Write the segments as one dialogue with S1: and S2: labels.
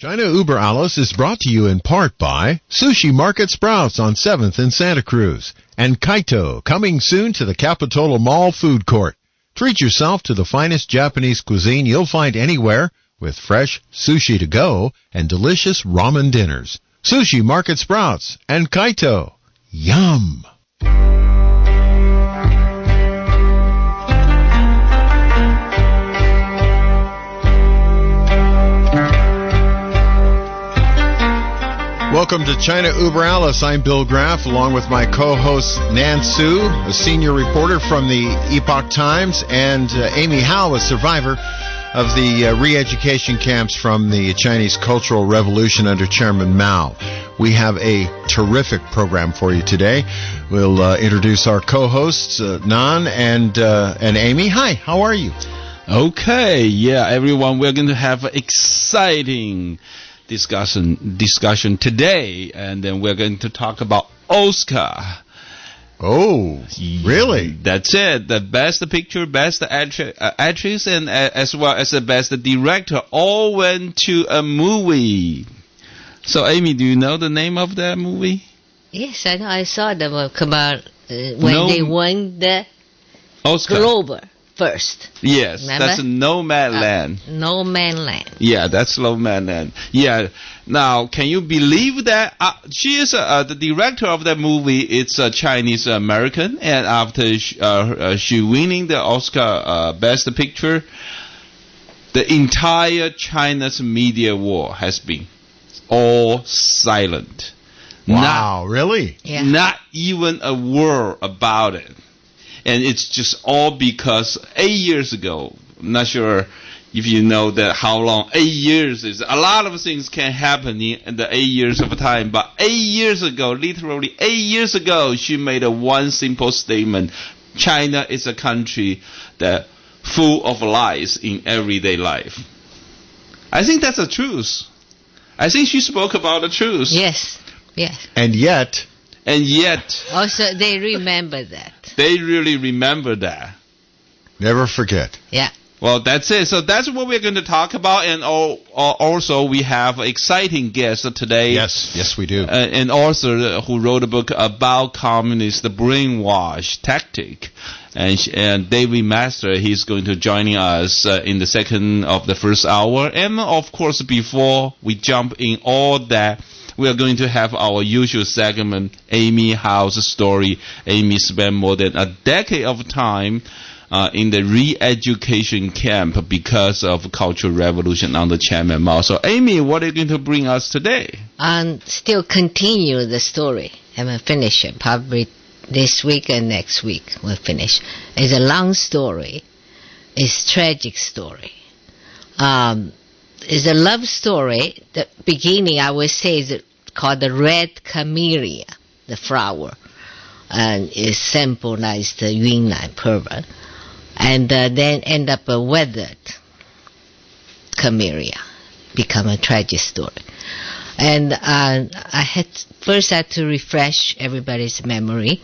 S1: China Uber Alice is brought to you in part by Sushi Market Sprouts on 7th in Santa Cruz and Kaito, coming soon to the Capitola Mall food court. Treat yourself to the finest Japanese cuisine you'll find anywhere with fresh sushi to go and delicious ramen dinners. Sushi Market Sprouts and Kaito. Yum! Welcome to China Uber Alice. I'm Bill Graff, along with my co-host Nan Su, a senior reporter from the Epoch Times, and Amy Howe, a survivor of the re-education camps from the Chinese Cultural Revolution under Chairman Mao. We have a terrific program for you today. We'll introduce our co-hosts, Nan and Amy. Hi, how are you?
S2: Okay, yeah, everyone, we're going to have exciting discussion today, and then we're going to talk about Oscar.
S1: Oh, really?
S2: That's it. The best picture, best actress, and as well as the best director all went to a movie. So, Amy, do you know the name of that movie?
S3: Yes, I know. I saw them come out when they won the
S2: Oscar
S3: Globe first.
S2: Yes,
S3: remember?
S2: That's No Man Land.
S3: No Man Land.
S2: Yeah, that's No Man Land. Yeah. Now, can you believe that she is the director of that movie? It's a Chinese American, and after she winning the Oscar Best Picture, the entire China's media war has been all silent.
S1: Wow, really?
S3: Yeah.
S2: Not even a word about it. And it's just all because 8 years ago, I'm not sure if you know that how long 8 years is. A lot of things can happen in the 8 years of time. But 8 years ago, literally 8 years ago, she made one simple statement. China is a country that full of lies in everyday life. I think that's the truth. I think she spoke about the truth.
S3: Yes, yes.
S1: And yet...
S3: Also, they remember that.
S2: They really remember that.
S1: Never forget.
S3: Yeah.
S2: Well, that's it. So that's what we're going to talk about. And also, we have exciting guests today.
S1: Yes, we do.
S2: An author who wrote a book about communist brainwash tactic. And David Master, he's going to join us in the second of the first hour. And, of course, before we jump in all that, we are going to have our usual segment, Amy Howe's story. Amy spent more than a decade of time in the re-education camp because of Cultural Revolution under Chairman Mao. So, Amy, what are you going to bring us today?
S3: And still continue the story. I will finish it. Probably this week and next week we'll finish. It's a long story. It's a tragic story. It's a love story. The beginning, I would say, is called the red camellia, the flower, and it symbolized the Yunnan purple, and then end up a weathered camellia, become a tragic story. And I had to refresh everybody's memory.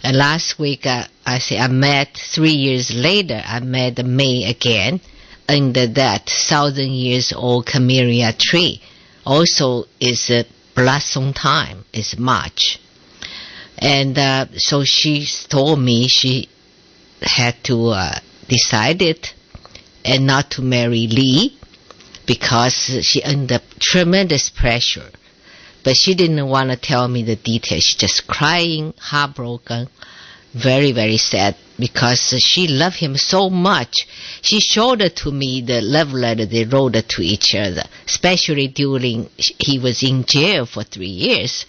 S3: And last week, I met 3 years later. I met May again. Under that 1,000 years old camellia tree, also is a blossom time. It's March, and so she told me she had to decide it and not to marry Lee because she under tremendous pressure. But she didn't want to tell me the details. She just crying, heartbroken, very, very sad because she loved him so much. She showed it to me, the love letter they wrote to each other, especially during he was in jail for 3 years.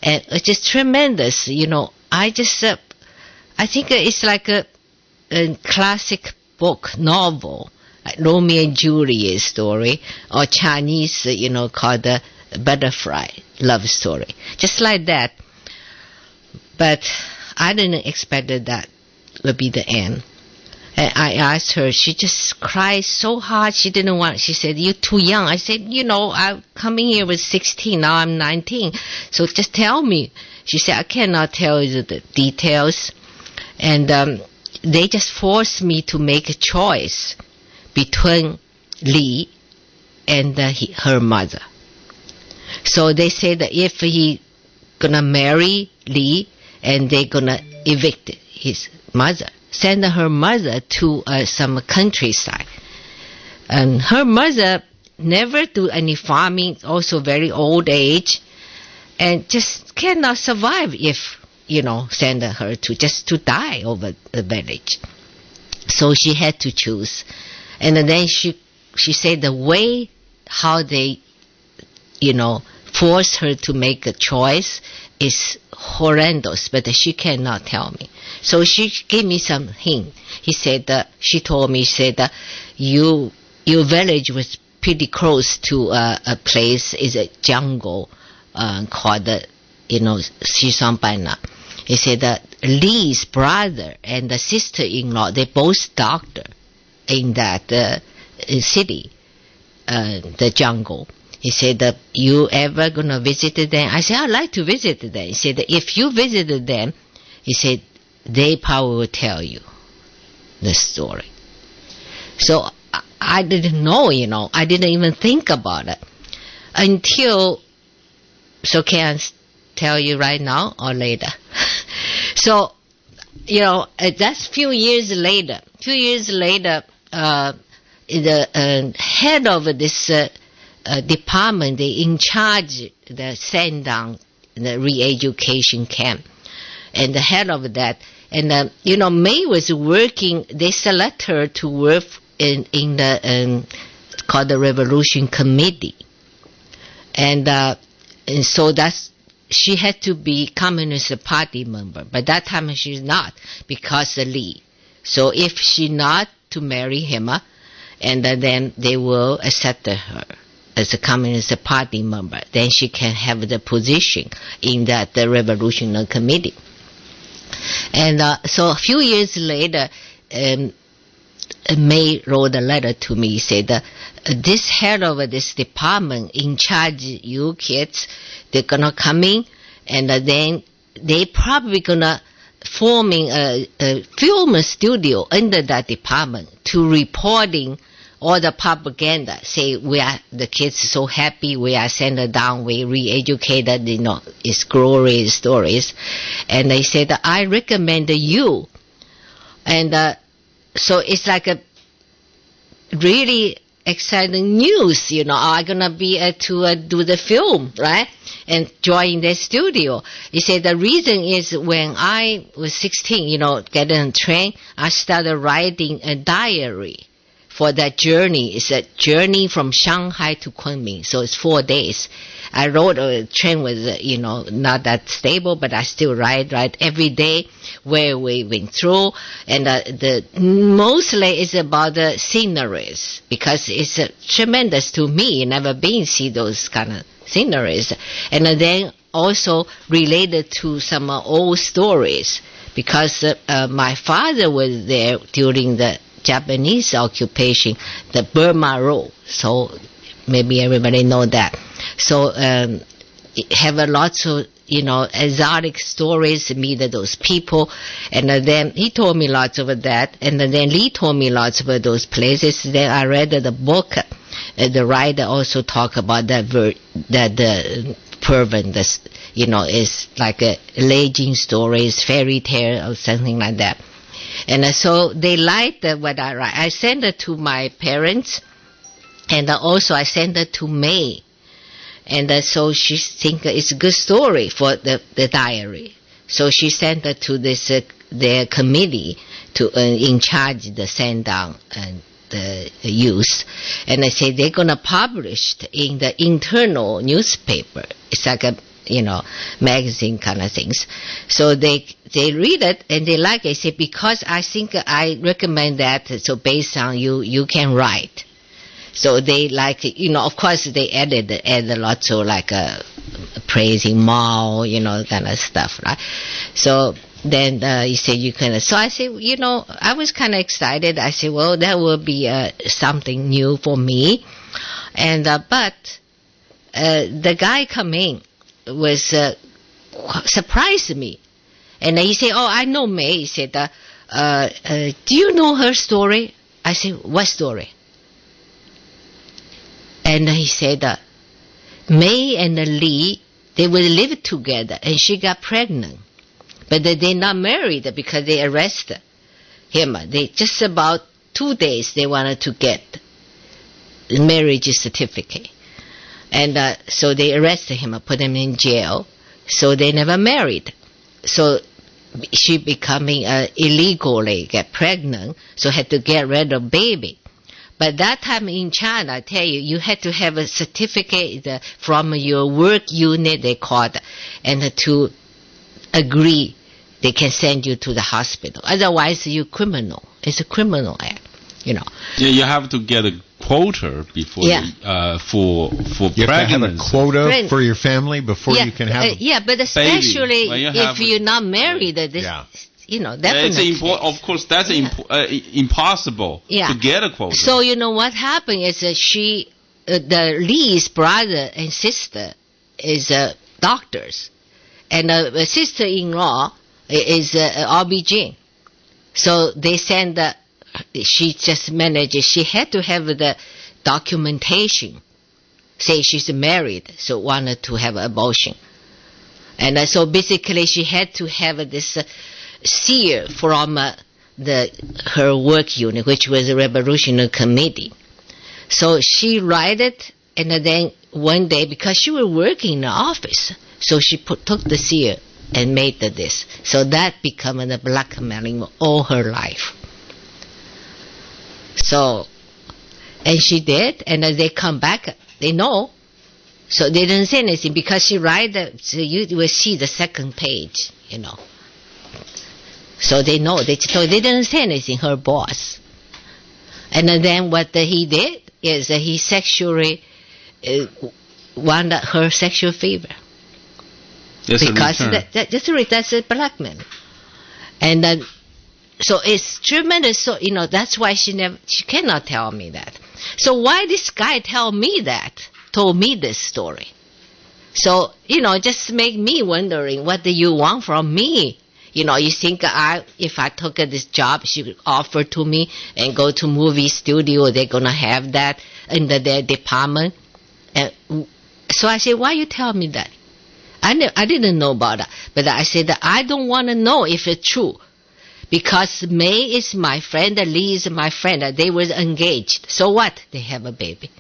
S3: And it's just tremendous, you know. I think it's like a classic book, novel, like Romeo and Juliet story, or Chinese, called the Butterfly love story. Just like that. But I didn't expect that would be the end. And I asked her, she just cried so hard, she didn't want, she said, you're too young. I said, I'm coming here with 16, now I'm 19, so just tell me. She said, I cannot tell you the details. And they just forced me to make a choice between Lee and her mother. So they said that if he gonna marry Lee, and they gonna evict his mother, send her mother to some countryside. And her mother never do any farming, also very old age, and just cannot survive if, send her to die over the village. So she had to choose. And then she said the way how they, force her to make a choice is horrendous, but she cannot tell me. So she gave me some hint. She told me, your village was pretty close to a place, is a jungle called, Shisambana. He said that Lee's brother and the sister-in-law, they both doctor in that city, the jungle. He said that you ever gonna visit them? I said, I'd like to visit them. He said that if you visited them, he said, they probably will tell you the story. So I didn't know, I didn't even think about it until, so can I tell you right now or later? So, that's few years later, the head of this department, they in charge the send down the re-education camp, and the head of that, and May was working. They select her to work in the called the Revolution Committee, and so she had to be Communist Party member. But that time she's not, because of Lee. So if she not to marry him, and then they will accept her as a Communist Party member, then she can have the position in the Revolutionary Committee. And so a few years later, May wrote a letter to me, said, this head of this department in charge you kids, they're gonna come in, and then they probably gonna forming a film studio under that department to reporting all the propaganda. Say the kids so happy, we are sent down, we re-educated, it's glorious stories. And they said, I recommend you. And so it's like a really exciting news, I'm gonna be to do the film, right? And join the studio. He said the reason is when I was 16, getting on train, I started writing a diary for that journey. It's a journey from Shanghai to Kunming, so it's 4 days. I rode a train was, not that stable, but I still ride every day where we went through. And mostly it's about the sceneries, because it's tremendous to me. Never been see those kind of sceneries. And then also related to some old stories, because my father was there during the Japanese occupation, the Burma Road. So maybe everybody know that. So have a lots of exotic stories, meet those people, and then he told me lots of that, and then Lee told me lots of those places. Then I read the book. The writer also talk about that the Pervin, is like a legend stories, fairy tale or something like that. And so they liked what I write. I sent it to my parents, and also I sent it to May. And so she think it's a good story for the diary. So she sent it to this their committee to in charge the send down and the youth. And they say they're gonna publish it in the internal newspaper. It's like a magazine kind of things. So they read it and they like it. They say, because I think I recommend that, so based on you can write. So they like, of course they add lots of like praising Mao, kind of stuff, right? So then you say you can. So I say, I was kind of excited. I said, well, that will be something new for me. And but the guy come in was surprised me, and he said, "Oh, I know May." He said, "Do you know her story?" I said, "What story?" And he said, May and Lee, they will live together, and she got pregnant. But they're not married because they arrested him. They just about 2 days they wanted to get the marriage certificate. And so they arrested him, put him in jail. So they never married. So she becoming illegally get pregnant, so had to get rid of baby. But that time in China, I tell you, you had to have a certificate from your work unit, they called, and to agree they can send you to the hospital. Otherwise, you're criminal. It's a criminal act, you know.
S2: Yeah, you have to get a quota before for
S1: You have to have a
S2: pregnancy.
S1: quota for your family before you can have
S3: but especially
S2: When you
S3: if
S2: have
S3: you're not married, this, you know, definitely.
S2: Of course, that's impossible to get a quota.
S3: So you know what happened is she, the Lee's brother and sister is doctors, and the sister-in-law is OB-GYN. So they send she just managed. She had to have the documentation, say she's married, so wanted to have abortion, and so basically she had to have this seal from her work unit, which was a Revolutionary Committee. So she write it, and then one day, because she was working in the office, so she took the seal and made this. So that became the blackmailing all her life. So, and she did, and they come back, they know. So they didn't say anything because she write so you will see the second page, you know. So they know. They didn't say anything, her boss. And then what he did is he sexually wanted her sexual favor. Because that's a blackmail. And so it's tremendous. So, you know, that's why she cannot tell me that. So why this guy told me this story? So, you know, just make me wondering, what do you want from me? You know, you think if I took this job, she would offer to me and go to movie studio, they're going to have that in their department. And so I said, why you tell me that? I didn't know about that. But I said that I don't want to know if it's true. Because May is my friend, Lee is my friend. They were engaged. So what? They have a baby.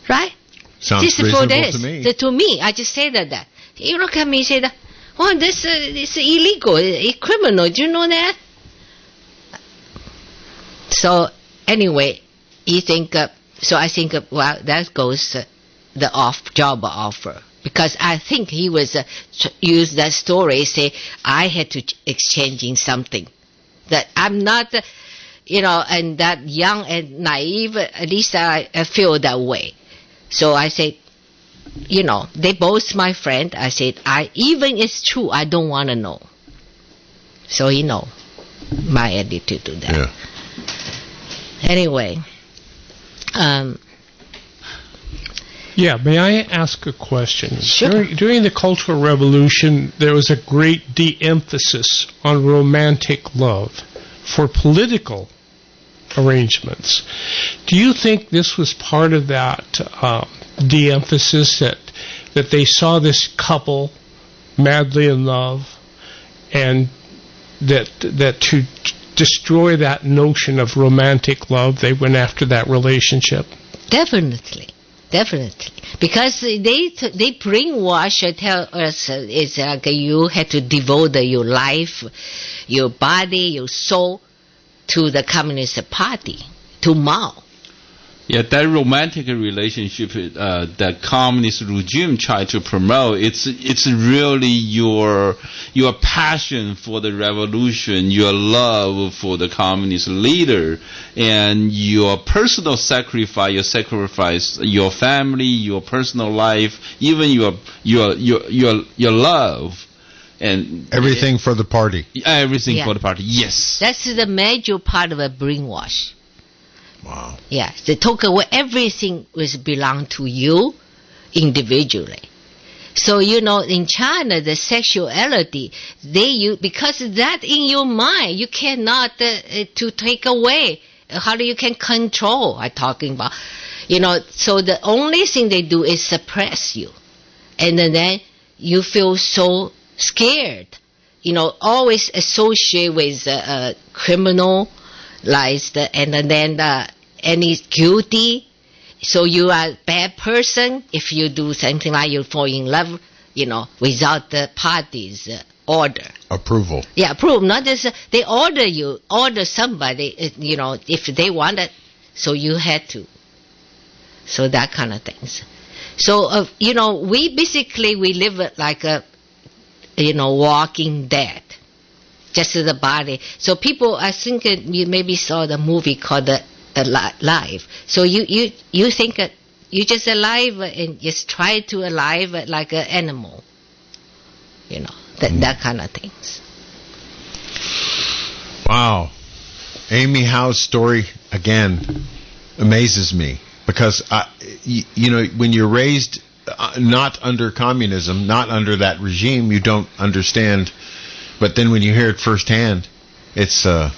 S3: Right?
S1: Sounds reasonable to me.
S3: To me, I just said that. You look at me and say that, oh, this is illegal. It's criminal. Do you know that? So anyway, you think, so I think, well, that goes the job offer. Because I think he was used that story, say, I had to exchanging something. That I'm not, you know, and that young and naive, at least I feel that way. So I said, you know, they both my friend. I said, even it's true, I don't want to know. So you know, my attitude to that.
S1: Yeah.
S3: Anyway,
S4: yeah, may I ask a question?
S3: Sure.
S4: During the Cultural Revolution, there was a great de-emphasis on romantic love for political arrangements. Do you think this was part of that de-emphasis, that they saw this couple madly in love, and that to destroy that notion of romantic love, they went after that relationship?
S3: Definitely. Because they brainwash, tell us it's like you have to devote your life, your body, your soul to the Communist Party, to Mao.
S2: Yeah, that romantic relationship that communist regime tried to promote, it's really your passion for the revolution, your love for the communist leader, and your personal sacrifice, your family, your personal life, even your love. And
S1: everything for the party.
S2: Everything for the party, yes.
S3: That's the major part of a brainwash.
S1: Wow.
S3: Yeah, they took away everything which belonged to you individually. So, you know, in China, the sexuality, because that in your mind, you cannot to take away. How do you can control? I'm talking about, So the only thing they do is suppress you. And then you feel so scared. Always associate with criminal, and then any guilty. So you are a bad person if you do something like you fall in love, without the party's order.
S1: Approval.
S3: Yeah, approve. Not just they order somebody, if they want it, so you had to. So that kind of things. So, we live like a, walking dead. Just the body. So people, I think you maybe saw the movie called Alive. So you think you're just alive and just try to alive like an animal. That kind of things.
S1: Wow. Amy Howe's story, again, amazes me. Because, when you're raised not under communism, not under that regime, you don't understand. But then when you hear it firsthand, it's and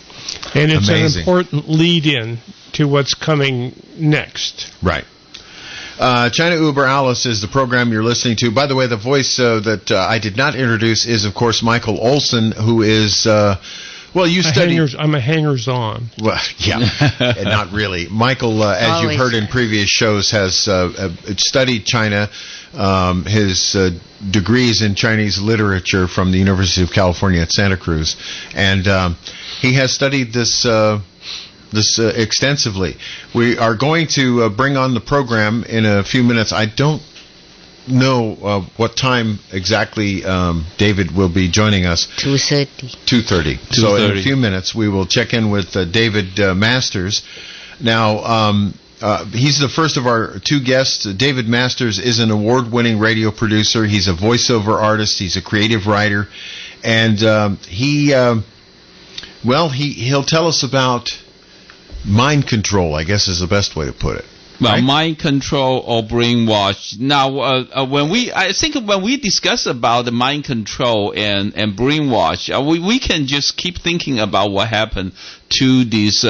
S1: it's amazing.
S4: An important lead-in to what's coming next.
S1: Right. China Über Alice is the program you're listening to. By the way, the voice that I did not introduce is, of course, Michael Olson, who is... you study.
S4: I'm a hangers-on.
S1: Well, yeah, not really. Michael, as you've heard in previous shows, has studied China. His degrees in Chinese literature from the University of California at Santa Cruz, and he has studied this extensively. We are going to bring on the program in a few minutes. I don't know what time exactly David will be joining us.
S3: 2:30.
S1: 2:30. So in a few minutes we will check in with David Masters. Now, he's the first of our two guests. David Masters is an award-winning radio producer. He's a voiceover artist. He's a creative writer. And he'll tell us about mind control, I guess is the best way to put it.
S2: Well,
S1: right?
S2: Mind control or brainwash. Now, when we discuss about the mind control and brainwash, we can just keep thinking about what happened to this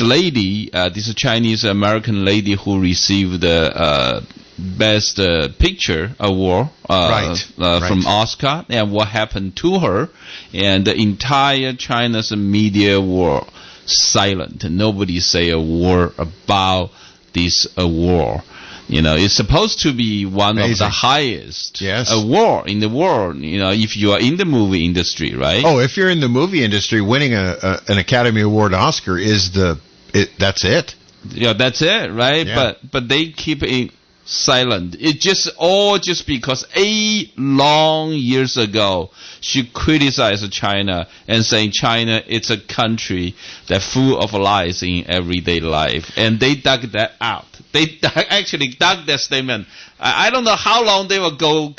S2: lady, this Chinese American lady who received the Best Picture award from Oscar, and what happened to her, and the entire China's media were silent. Nobody say a word about this award. It's supposed to be one of the highest award in the world. If you are in the movie industry, right?
S1: Oh, if you're in the movie industry, winning an Academy Award Oscar is that's it.
S2: Yeah, that's it, right?
S1: Yeah.
S2: But they keep it silent. It just because 8 long years ago she criticized China and saying China it's a country that's full of lies in everyday life, and they dug that out. They actually dug that statement. I don't know how long they will go.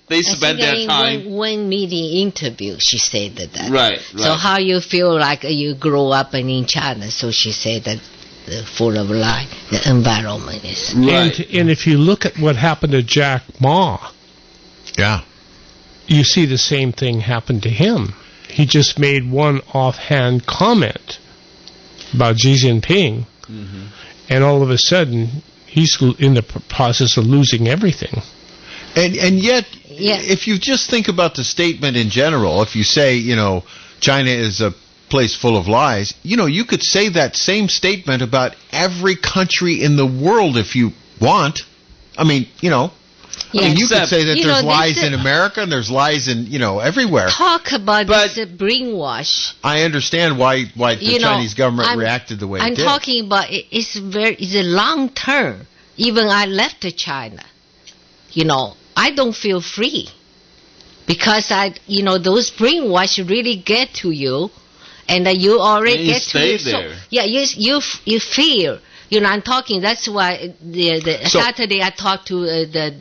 S2: They spend their time.
S3: In one meeting interview, she said that.
S2: Right.
S3: So how you feel like you grow up in China? So she said that. Full of lie, the environment is.
S2: Right.
S4: And if you look at what happened to Jack Ma, you see the same thing happen to him. He just made one offhand comment about Xi Jinping, and all of a sudden he's in the process of losing everything.
S1: And yet, if you just think about the statement in general, if you say, China is a place full of lies, you could say that same statement about every country in the world if you want. I mean, you could say that there's lies in America and there's lies in, everywhere.
S3: Talk about this brainwash.
S1: I understand why the Chinese government reacted the way it did.
S3: I'm talking about it's a long term. Even I left China, I don't feel free because those brainwash really get to you. And you already get to your soul. Yeah, you feel. I'm talking. That's why Saturday I talked to the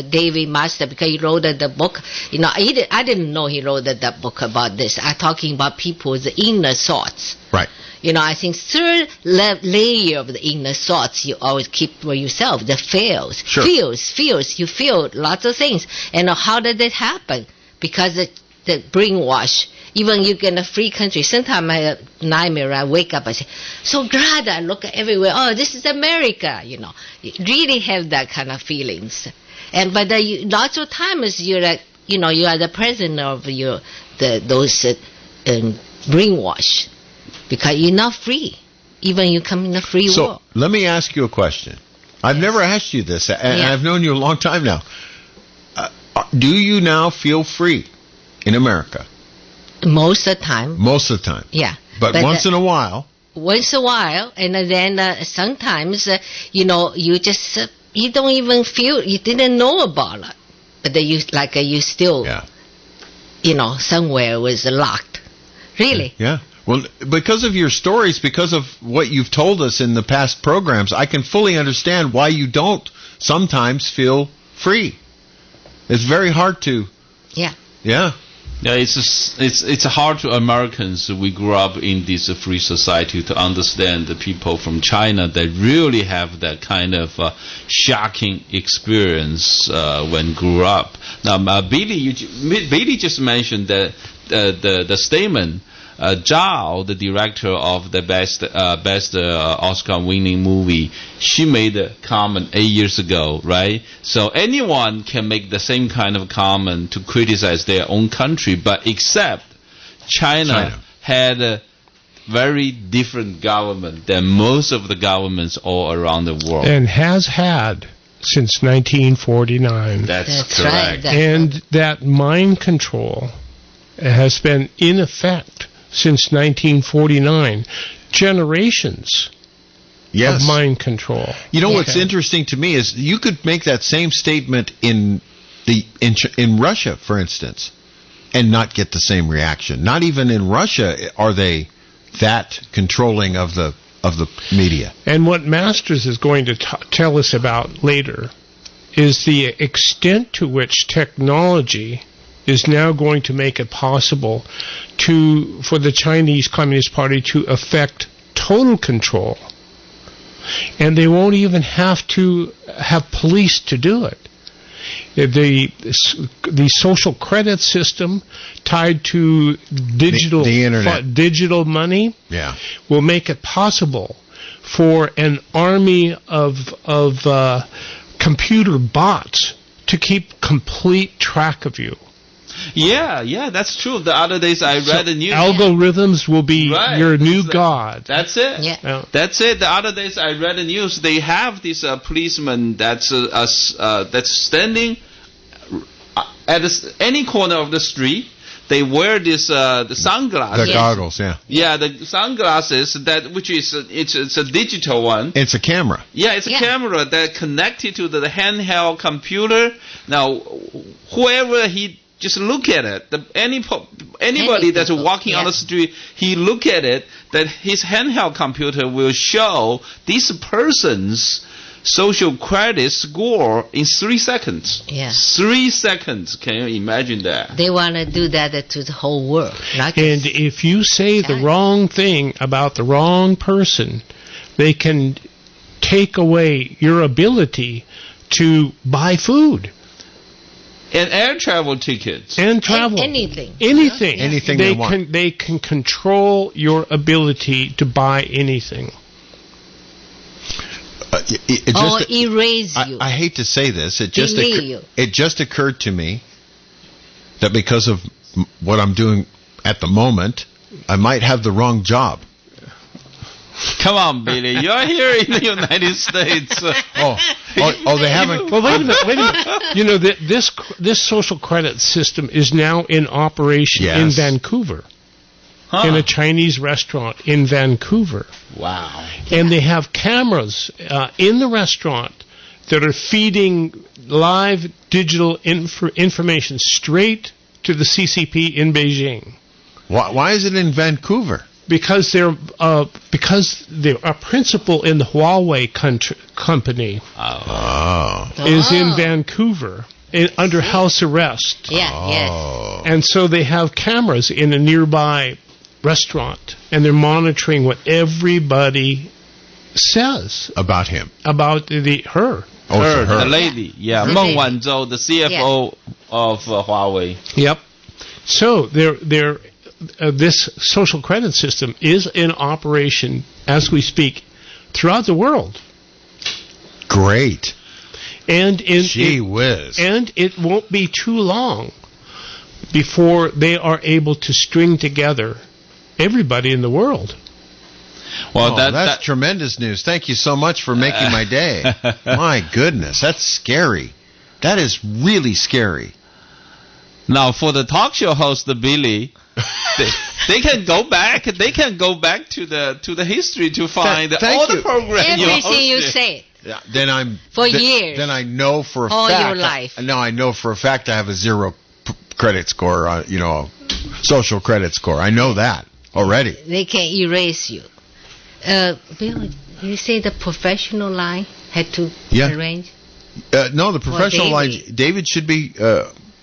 S3: David Master because he wrote the book. I didn't know he wrote the book about this. I'm talking about people's inner thoughts.
S1: Right.
S3: I think third layer of the inner thoughts you always keep for yourself. The feels. You feel lots of things. And how did it happen? Because the brainwash Even you get in a free country. Sometimes I have a nightmare. I wake up, I say, so glad I look everywhere. Oh, this is America, you know. You really have that kind of feelings. But lots of times you're like, you know, you are the president of those brainwash, because you're not free. Even you come in a free world.
S1: So let me ask you a question. I've never asked you this, and I've known you a long time now. Do you now feel free in America?
S3: Most of the time.
S1: Most of the time.
S3: Yeah.
S1: But once in a while.
S3: Once in a while, and then sometimes, you know, you just you don't even feel, you didn't know about it, but you still, you know, somewhere was locked. Really?
S1: Yeah. Well, because of your stories, because of what you've told us in the past programs, I can fully understand why you don't sometimes feel free. It's very hard to.
S3: Yeah.
S1: Yeah.
S2: Yeah, it's hard to Americans. We grew up in this free society to understand the people from China that really have that kind of shocking experience when grew up. Now, Billy just mentioned that the statement. Zhao, the director of the best Oscar-winning movie, she made a comment 8 years ago, right? So anyone can make the same kind of comment to criticize their own country, but except China had a very different government than most of the governments all around the world.
S4: And has had since 1949.
S2: That's correct.
S3: Right.
S4: And that mind control has been in effect since 1949, generations of mind control.
S1: You know what's interesting to me is you could make that same statement in Russia, for instance, and not get the same reaction. Not even in Russia are they that controlling of the media.
S4: And what Masters is going to tell us about later is the extent to which technology is now going to make it possible for the Chinese Communist Party to effect total control. And they won't even have to have police to do it. The social credit system tied to digital money will make it possible for an army of computer bots to keep complete track of you.
S2: Yeah, that's true. The other days I read the news.
S4: Algorithms will be your new god.
S2: That's it.
S3: Yeah.
S2: That's it. The other days I read the news. They have this policeman that's standing at any corner of the street. They wear this the sunglasses.
S1: The goggles, yeah.
S2: Yeah, the sunglasses which is it's a digital one.
S1: It's a camera.
S2: Yeah, it's a camera that connected to the handheld computer. Now, whoever he just look at it. Anybody that's walking on the street, he look at it, that his handheld computer will show this person's social credit score in 3 seconds.
S3: Yeah.
S2: 3 seconds. Can you imagine that?
S3: They want to do that to the whole world.
S4: And if you say the wrong thing about the wrong person, they can take away your ability to buy food.
S2: And air travel tickets.
S4: And travel.
S3: Anything.
S4: Anything.
S1: Anything they want.
S4: They can control your ability to buy anything.
S3: Erase you.
S1: I hate to say this. It just occurred to me that because of what I'm doing at the moment, I might have the wrong job.
S2: Come on, Billy. You're here in the United States.
S1: They haven't.
S4: Well, wait a minute. You know, this social credit system is now in operation in Vancouver, in a Chinese restaurant in Vancouver.
S2: Wow.
S4: And they have cameras in the restaurant that are feeding live digital information straight to the CCP in Beijing.
S1: Why is it in Vancouver?
S4: Because they're a principal in the Huawei company is in Vancouver under house arrest.
S3: Yes.
S4: And so they have cameras in a nearby restaurant, and they're monitoring what everybody says
S1: about him,
S4: about her.
S2: The lady, Meng Wanzhou, the CFO of Huawei.
S4: Yep. So they're this social credit system is in operation as we speak throughout the world.
S1: Great.
S4: And
S1: Gee whiz.
S4: And it won't be too long before they are able to string together everybody in the world.
S2: Well,
S1: that's tremendous news. Thank you so much for making my day. My goodness, that's scary. That is really scary.
S2: Now, for the talk show host, Billy, they can go back. They can go back to the history to find all the programs.
S3: Everything you say.
S1: Yeah, then
S3: years.
S1: Then I know for a
S3: all
S1: fact.
S3: All your life.
S1: No, I know for a fact I have a 0 credit score. Social credit score. I know that already.
S3: They can erase you. Bill, you say the professional line had to arrange?
S1: No, the professional line. David should be.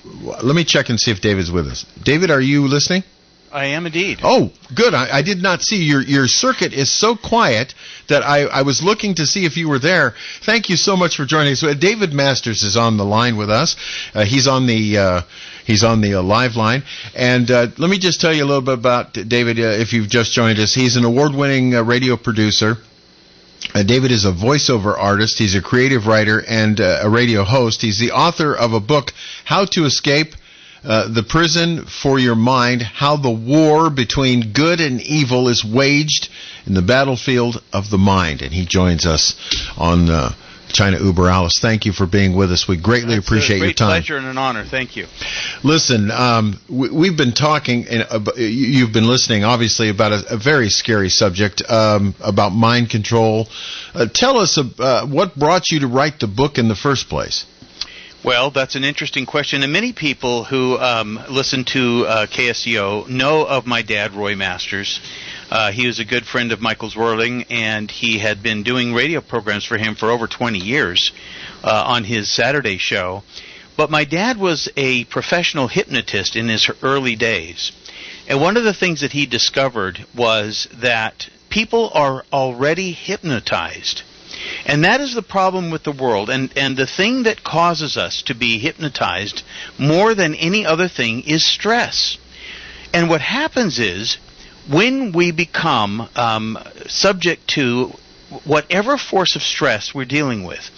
S1: Let me check and see if David's with us. David, are you listening?
S5: I am indeed.
S1: Oh, good. I did not see your circuit is so quiet that I was looking to see if you were there. Thank you so much for joining us. So, David Masters is on the line with us. He's on the live line. And let me just tell you a little bit about David. If you've just joined us, he's an award-winning radio producer. David is a voiceover artist. He's a creative writer and a radio host. He's the author of a book, How to Escape the Prison for Your Mind, How the War Between Good and Evil is Waged in the Battlefield of the Mind. And he joins us on China Über Alice. Thank you for being with us. We greatly appreciate your time.
S5: It's a great pleasure and an honor. Thank you.
S1: Listen, we've been talking, you've been listening, obviously, about a very scary subject, about mind control. Tell us what brought you to write the book in the first place.
S5: Well, that's an interesting question, and many people who listen to KSCO know of my dad, Roy Masters. He was a good friend of Michael Zwerling, and he had been doing radio programs for him for over 20 years on his Saturday show. But my dad was a professional hypnotist in his early days, and one of the things that he discovered was that people are already hypnotized. And that is the problem with the world. And the thing that causes us to be hypnotized more than any other thing is stress. And what happens is when we become subject to whatever force of stress we're dealing with,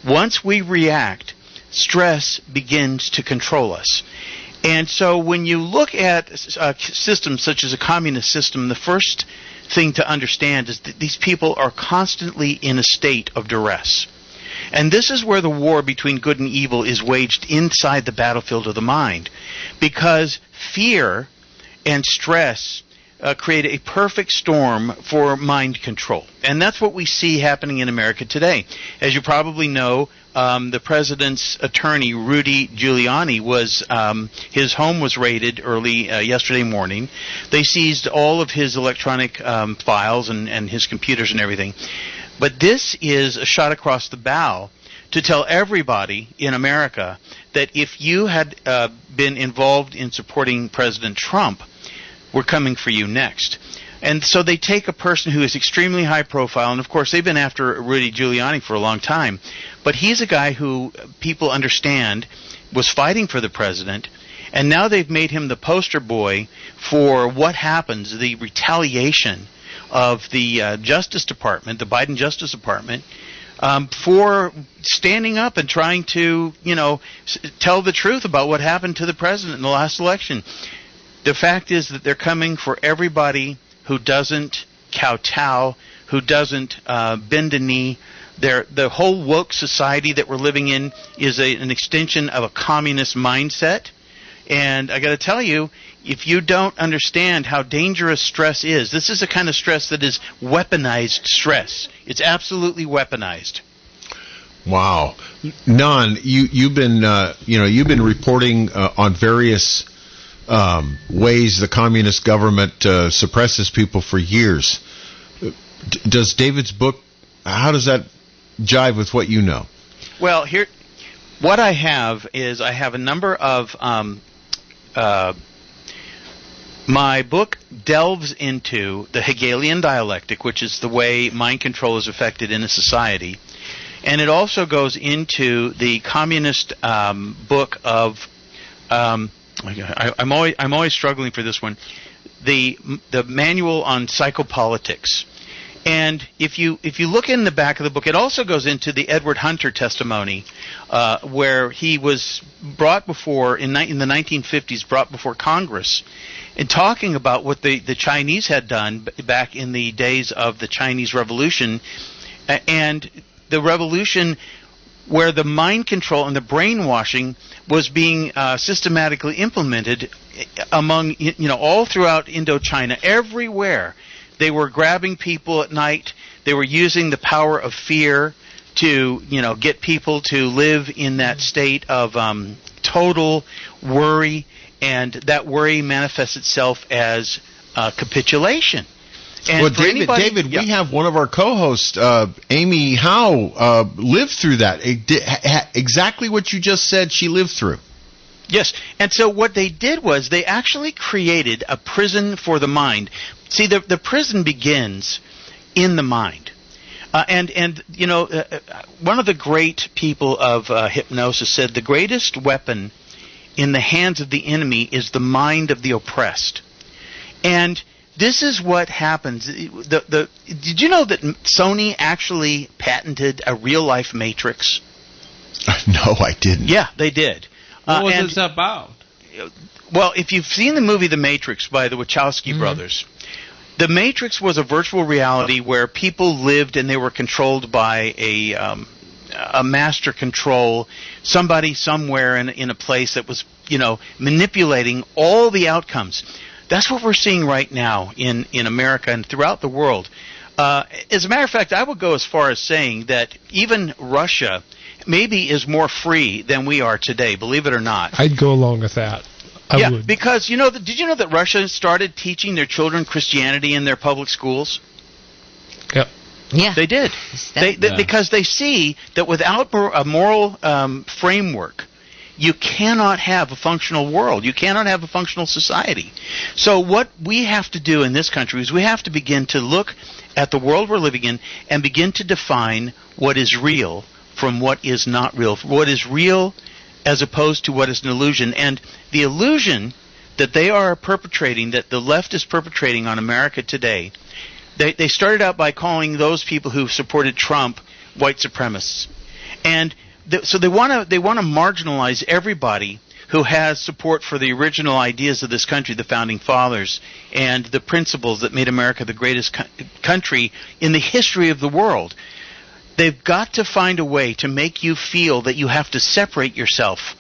S5: once we react, stress begins to control us. And so when you look at systems such as a communist system, the first thing to understand is that these people are constantly in a state of duress. And this is where the war between good and evil is waged inside the battlefield of the mind, because fear and stress create a perfect storm for mind control. And that's what we see happening in America today. As you probably know, the president's attorney, Rudy Giuliani, his home was raided early yesterday morning. They seized all of his electronic files and his computers and everything. But this is a shot across the bow to tell everybody in America that if you had been involved in supporting President Trump, we're coming for you next. And so they take a person who is extremely high profile, and of course they've been after Rudy Giuliani for a long time, but he's a guy who people understand was fighting for the president, and now they've made him the poster boy for what happens, the retaliation of the Justice Department, the Biden Justice Department, for standing up and trying to, tell the truth about what happened to the president in the last election. The fact is that they're coming for everybody who doesn't kowtow, who doesn't bend a knee. The whole woke society that we're living in is an extension of a communist mindset. And I got to tell you, if you don't understand how dangerous stress is, this is a kind of stress that is weaponized stress. It's absolutely weaponized.
S1: Wow, Nan, you've been reporting on various ways the communist government suppresses people for years. Does David's book, how does that jive with what you know?
S5: Well, what I have is I have a number of my book delves into the Hegelian dialectic, which is the way mind control is affected in a society, and it also goes into the communist book of I'm always struggling for this one. the manual on psychopolitics. And if you look in the back of the book, it also goes into the Edward Hunter testimony, where he was brought before in the 1950s, brought before Congress, and talking about what the Chinese had done back in the days of the Chinese Revolution, and the revolution where the mind control and the brainwashing was being systematically implemented among all throughout Indochina, everywhere. They were grabbing people at night. They were using the power of fear to, get people to live in that state of total worry, and that worry manifests itself as capitulation. And
S1: well, David,
S5: yeah.
S1: We have one of our co-hosts, Amy Howe, lived through that. Exactly what you just said, she lived through.
S5: Yes, and so what they did was they actually created a prison for the mind. See, the prison begins in the mind. One of the great people of hypnosis said the greatest weapon in the hands of the enemy is the mind of the oppressed. And this is what happens. Did you know that Sony actually patented a real-life matrix?
S1: No, I didn't.
S5: Yeah, they did.
S2: What was this about?
S5: Well, if you've seen the movie The Matrix by the Wachowski brothers, The Matrix was a virtual reality where people lived and they were controlled by a master control, somebody somewhere in a place that was, manipulating all the outcomes. That's what we're seeing right now in America and throughout the world. As a matter of fact, I would go as far as saying that even Russia maybe is more free than we are today, believe it or not.
S4: I'd go along with that. I would.
S5: Because did you know that Russia started teaching their children Christianity in their public schools?
S4: Yep.
S3: Yeah.
S5: They did. Because they see that without a moral framework, you cannot have a functional world. You cannot have a functional society. So what we have to do in this country is we have to begin to look at the world we're living in and begin to define what is real from what is not real, what is real as opposed to what is an illusion. And the illusion that they are perpetrating, that the left is perpetrating on America today, they started out by calling those people who supported Trump white supremacists. And so they want to marginalize everybody who has support for the original ideas of this country, the Founding Fathers, and the principles that made America the greatest country in the history of the world. They've got to find a way to make you feel that you have to separate yourself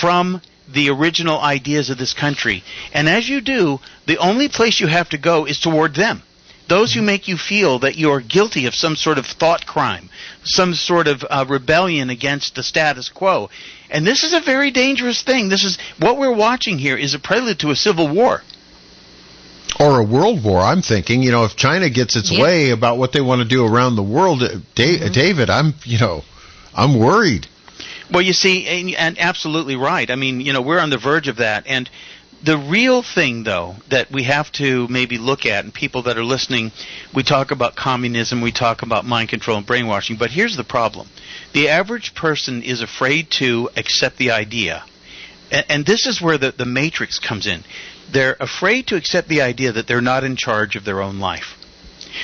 S5: from the original ideas of this country. And as you do, the only place you have to go is toward them. Those who make you feel that you are guilty of some sort of thought crime, some sort of rebellion against the status quo. And this is a very dangerous thing. This is what we're watching here is a prelude to a civil war.
S1: Or a world war, I'm thinking. If China gets its way about what they want to do around the world, David, I'm worried.
S5: Well, you see, and absolutely right. I mean, we're on the verge of that. And the real thing, though, that we have to maybe look at, and people that are listening, we talk about communism, we talk about mind control and brainwashing, but here's the problem. The average person is afraid to accept the idea. And this is where the matrix comes in. They're afraid to accept the idea that they're not in charge of their own life.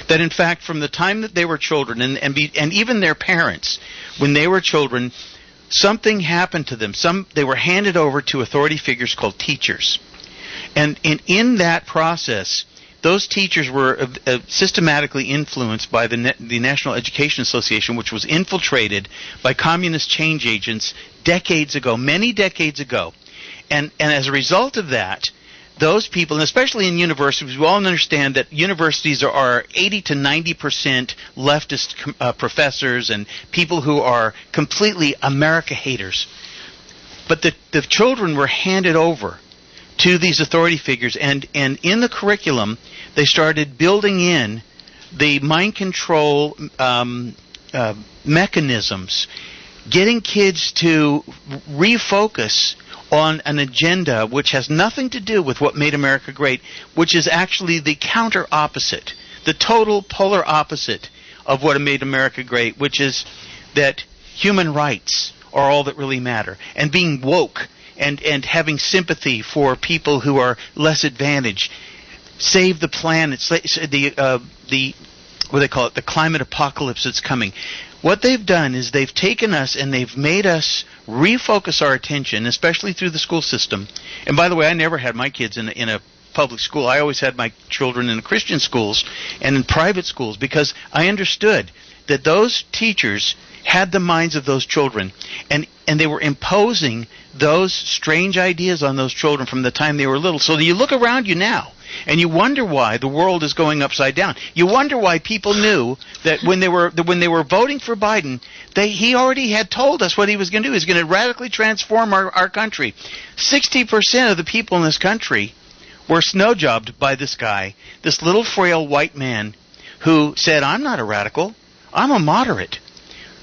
S5: That, in fact, from the time that they were children, and even their parents, when they were children, something happened to them. They were handed over to authority figures called teachers. And in that process, those teachers were systematically influenced by the National Education Association, which was infiltrated by communist change agents decades ago, many decades ago. And as a result of that, those people, and especially in universities, we all understand that universities are 80 to 90% leftist professors and people who are completely America haters. But the children were handed over to these authority figures, and in the curriculum, they started building in the mind control mechanisms, getting kids to refocus on an agenda which has nothing to do with what made America great, which is actually the counter opposite, the total polar opposite of what made America great, which is that human rights are all that really matter, and being woke and having sympathy for people who are less advantaged. save the planet, the what do they call it, the climate apocalypse that's coming. What they've done is they've taken us and they've made us refocus our attention, especially through the school system. And by the way, I never had my kids in a public school. I always had my children in Christian schools and in private schools because I understood that those teachers had the minds of those children, and they were imposing those strange ideas on those children from the time they were little. So you look around you now, and you wonder why the world is going upside down. You wonder why people knew that when they were voting for Biden, he already had told us what he was going to do. He's going to radically transform our country. 60% of the people in this country were snow-jobbed by this guy, this little frail white man who said, I'm not a radical, I'm a moderate.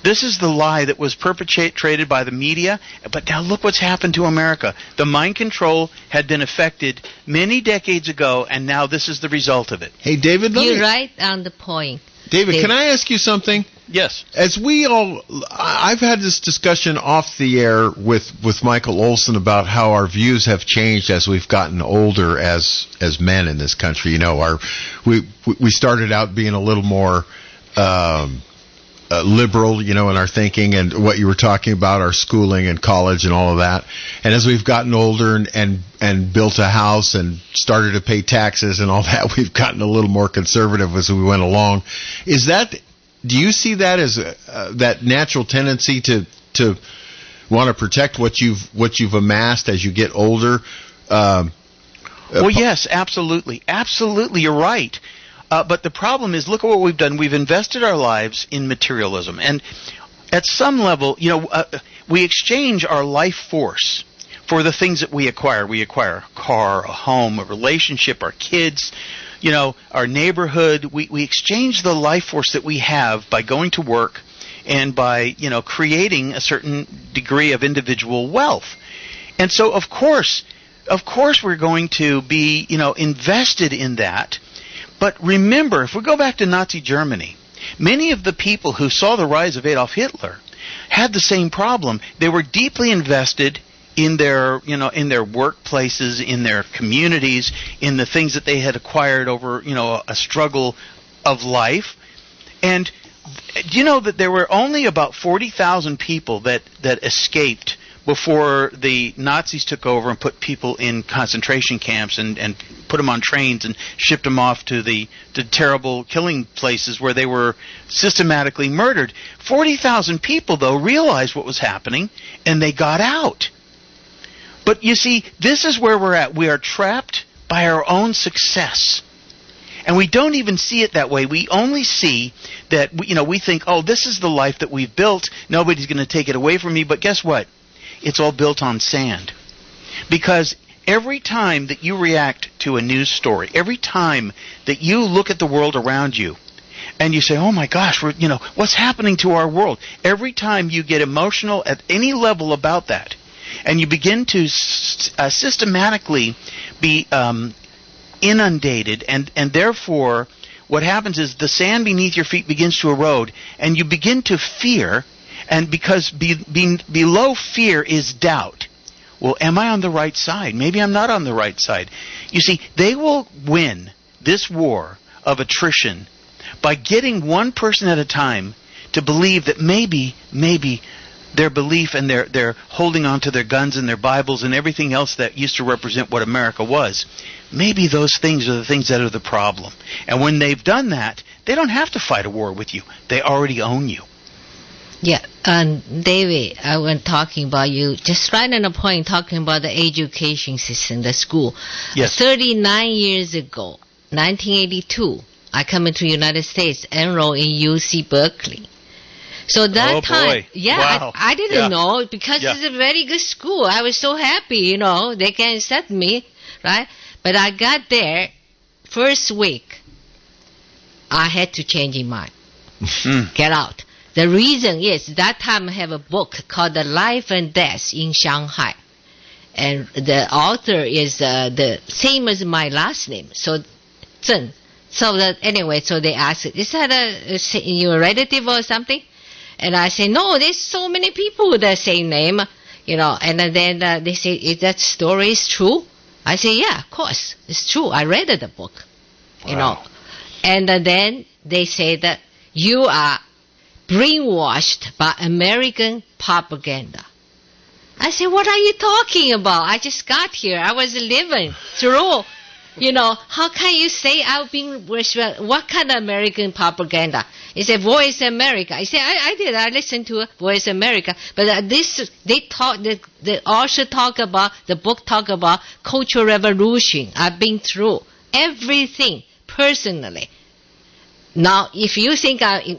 S5: This is the lie that was perpetrated by the media, but now look what's happened to America. The mind control had been effected many decades ago, and now this is the result of it.
S1: Hey, David,
S3: You're right on the point.
S1: David, can I ask you something?
S5: Yes.
S1: I've had this discussion off the air with Michael Olson about how our views have changed as we've gotten older as men in this country. You know, we started out being a little more liberal, you know, in our thinking, and what you were talking about, our schooling and college and all of that. And as we've gotten older and built a house and started to pay taxes and all that, we've gotten a little more conservative as we went along. Do you see that as that natural tendency to want to protect what you've amassed as you get older?
S5: Well, yes, absolutely. Absolutely, you're right. But the problem is, look at what we've done. We've invested our lives in materialism. And at some level, you know, we exchange our life force for the things that we acquire. We acquire a car, a home, a relationship, our kids, you know, our neighborhood. We exchange the life force that we have by going to work and by, you know, creating a certain degree of individual wealth. And so, of course, we're going to be, you know, invested in that. But remember, if we go back to Nazi Germany, many of the people who saw the rise of Adolf Hitler had the same problem. They were deeply invested in their, you know, in their workplaces, in their communities, in the things that they had acquired over, you know, a struggle of life. And do you know that there were only about 40,000 people that escaped before the Nazis took over and put people in concentration camps and put them on trains and shipped them off to the terrible killing places where they were systematically murdered. 40,000 people, though, realized what was happening, and they got out. But you see, this is where we're at. We are trapped by our own success. And we don't even see it that way. We only see that, you know, we think, oh, this is the life that we've built. Nobody's going to take it away from me. But guess what? It's all built on sand. Because every time that you react to a news story, every time that you look at the world around you, and you say, oh my gosh, you know, what's happening to our world? Every time you get emotional at any level about that, and you begin to systematically be inundated, and therefore what happens is the sand beneath your feet begins to erode, and you begin to fear. And because below fear is doubt. Well, am I on the right side? Maybe I'm not on the right side. You see, they will win this war of attrition by getting one person at a time to believe that maybe their belief and their holding on to their guns and their Bibles and everything else that used to represent what America was, maybe those things are the things that are the problem. And when they've done that, they don't have to fight a war with you. They already own you.
S3: Yeah, David, I was talking about you, just right on the point, talking about the education system, the school.
S5: Yes.
S3: 39 years ago, 1982, I come into the United States, enrolled in UC Berkeley. So that time,
S5: boy.
S3: yeah,
S5: Wow.
S3: I didn't know, because
S5: Yeah.
S3: it's a very good school. I was so happy, you know, they can accept me, right? But I got there, first week, I had to change my mind. Get out. The reason is that time I have a book called The Life and Death in Shanghai. And the author is the same as my last name, so Zheng. So that anyway, so they asked, is that your relative or something? And I say, no, there's so many people with the same name, you know. And then they say, if that story is true, I say, yeah, of course. It's true. I read the book, you know.
S5: Wow.
S3: And then they say that you are brainwashed by American propaganda. I say, what are you talking about? I just got here. I was living through, you know, how can you say I've been brainwashed? What kind of American propaganda? He said, Voice America. I said, I did. I listened to Voice America. But they also talk about, the book talk about Cultural Revolution. I've been through everything personally. Now, if you think I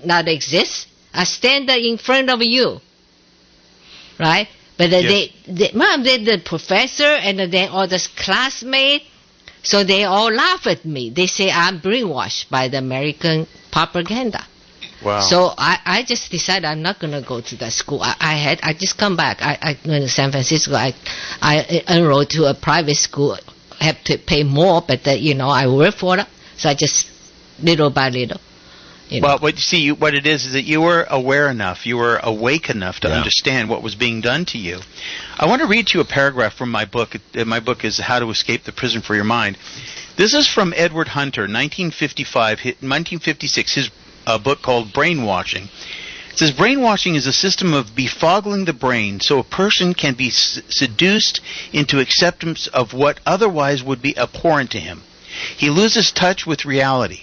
S3: not exist, I stand in front of you. Right? But
S5: Yes.
S3: the professor and then all the classmates, so they all laugh at me. They say I'm brainwashed by the American propaganda.
S5: Wow.
S3: So I just decided I'm not going to go to that school. I just come back. I went to San Francisco. I enrolled to a private school. I have to pay more, but I work for it. So I just little by little.
S5: Well, what it is that you were aware enough, you were awake enough to
S1: Yeah.
S5: understand what was being done to you. I want to read to you a paragraph from my book. My book is How to Escape the Prison for Your Mind. This is from Edward Hunter, 1956, his book called Brainwashing. It says, brainwashing is a system of befoggling the brain so a person can be seduced into acceptance of what otherwise would be abhorrent to him. He loses touch with reality.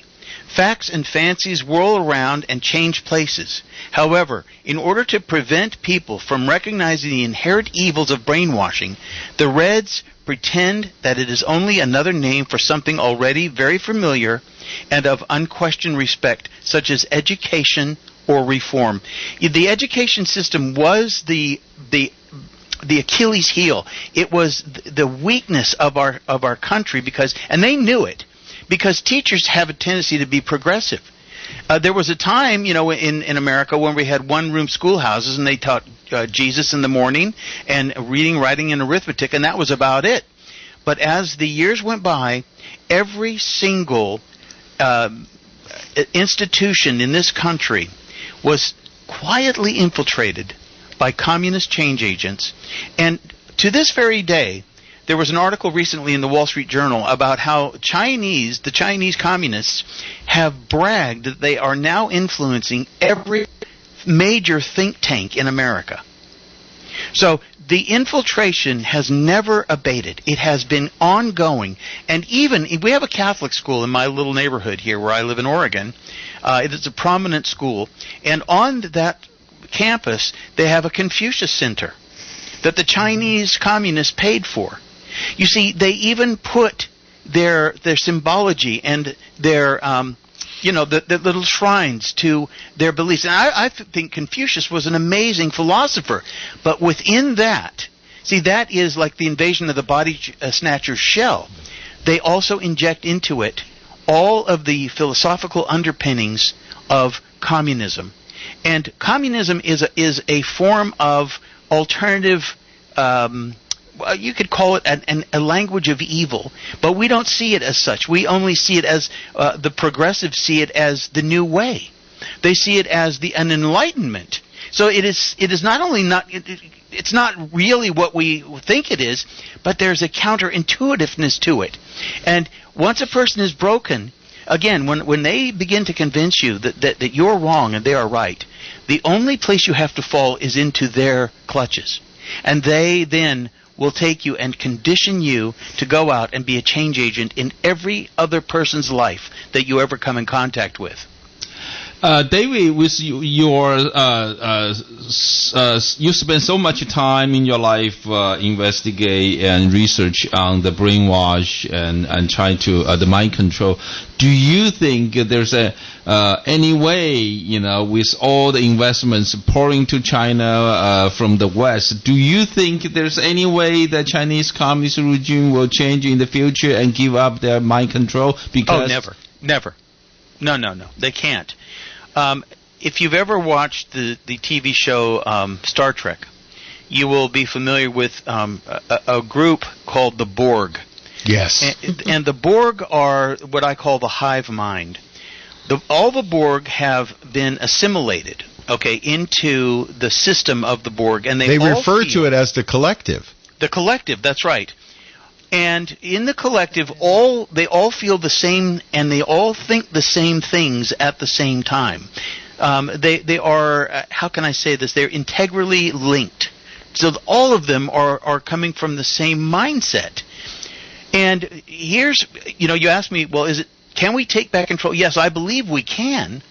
S5: Facts and fancies whirl around and change places. However, in order to prevent people from recognizing the inherent evils of brainwashing, the Reds pretend that it is only another name for something already very familiar and of unquestioned respect, such as education or reform. The education system was the Achilles heel. It was the weakness of our country and they knew it. Because teachers have a tendency to be progressive. There was a time, in America when we had one-room schoolhouses and they taught Jesus in the morning and reading, writing, and arithmetic, and that was about it. But as the years went by, every single institution in this country was quietly infiltrated by communist change agents. And to this very day, there was an article recently in the Wall Street Journal about how the Chinese communists have bragged that they are now influencing every major think tank in America. So the infiltration has never abated. It has been ongoing. And even, we have a Catholic school in my little neighborhood here where I live in Oregon. It is a prominent school. And on that campus, they have a Confucius Center that the Chinese communists paid for. You see, they even put their symbology and their the little shrines to their beliefs. And I think Confucius was an amazing philosopher, but within that, that is like the invasion of the body snatcher's shell. They also inject into it all of the philosophical underpinnings of communism, and communism is a form of alternative. You could call it a language of evil, but we don't see it as such. We only see it as the progressives see it as the new way. They see it as an enlightenment. So it is not only it's not really what we think it is, but there's a counterintuitiveness to it. And once a person is broken, again, when they begin to convince you that you're wrong and they are right, the only place you have to fall is into their clutches, and they then will take you and condition you to go out and be a change agent in every other person's life that you ever come in contact with.
S2: David, with you spend so much time in your life investigate and research on the brainwash and trying to the mind control. Do you think there's any way, with all the investments pouring to China from the West, do you think there's any way the Chinese communist regime will change in the future and give up their mind control? Because
S5: never. No. They can't. If you've ever watched the TV show Star Trek, you will be familiar with a group called the Borg.
S1: Yes.
S5: And the Borg are what I call the hive mind. All the Borg have been assimilated, into the system of the Borg, and they all
S1: refer
S5: feel
S1: to it as the collective.
S5: The collective, that's right. And in the collective, they all feel the same, and they all think the same things at the same time. They are, how can I say this? They're integrally linked. So all of them are coming from the same mindset. And here's, you asked me, well, can we take back control? Yes, I believe we can.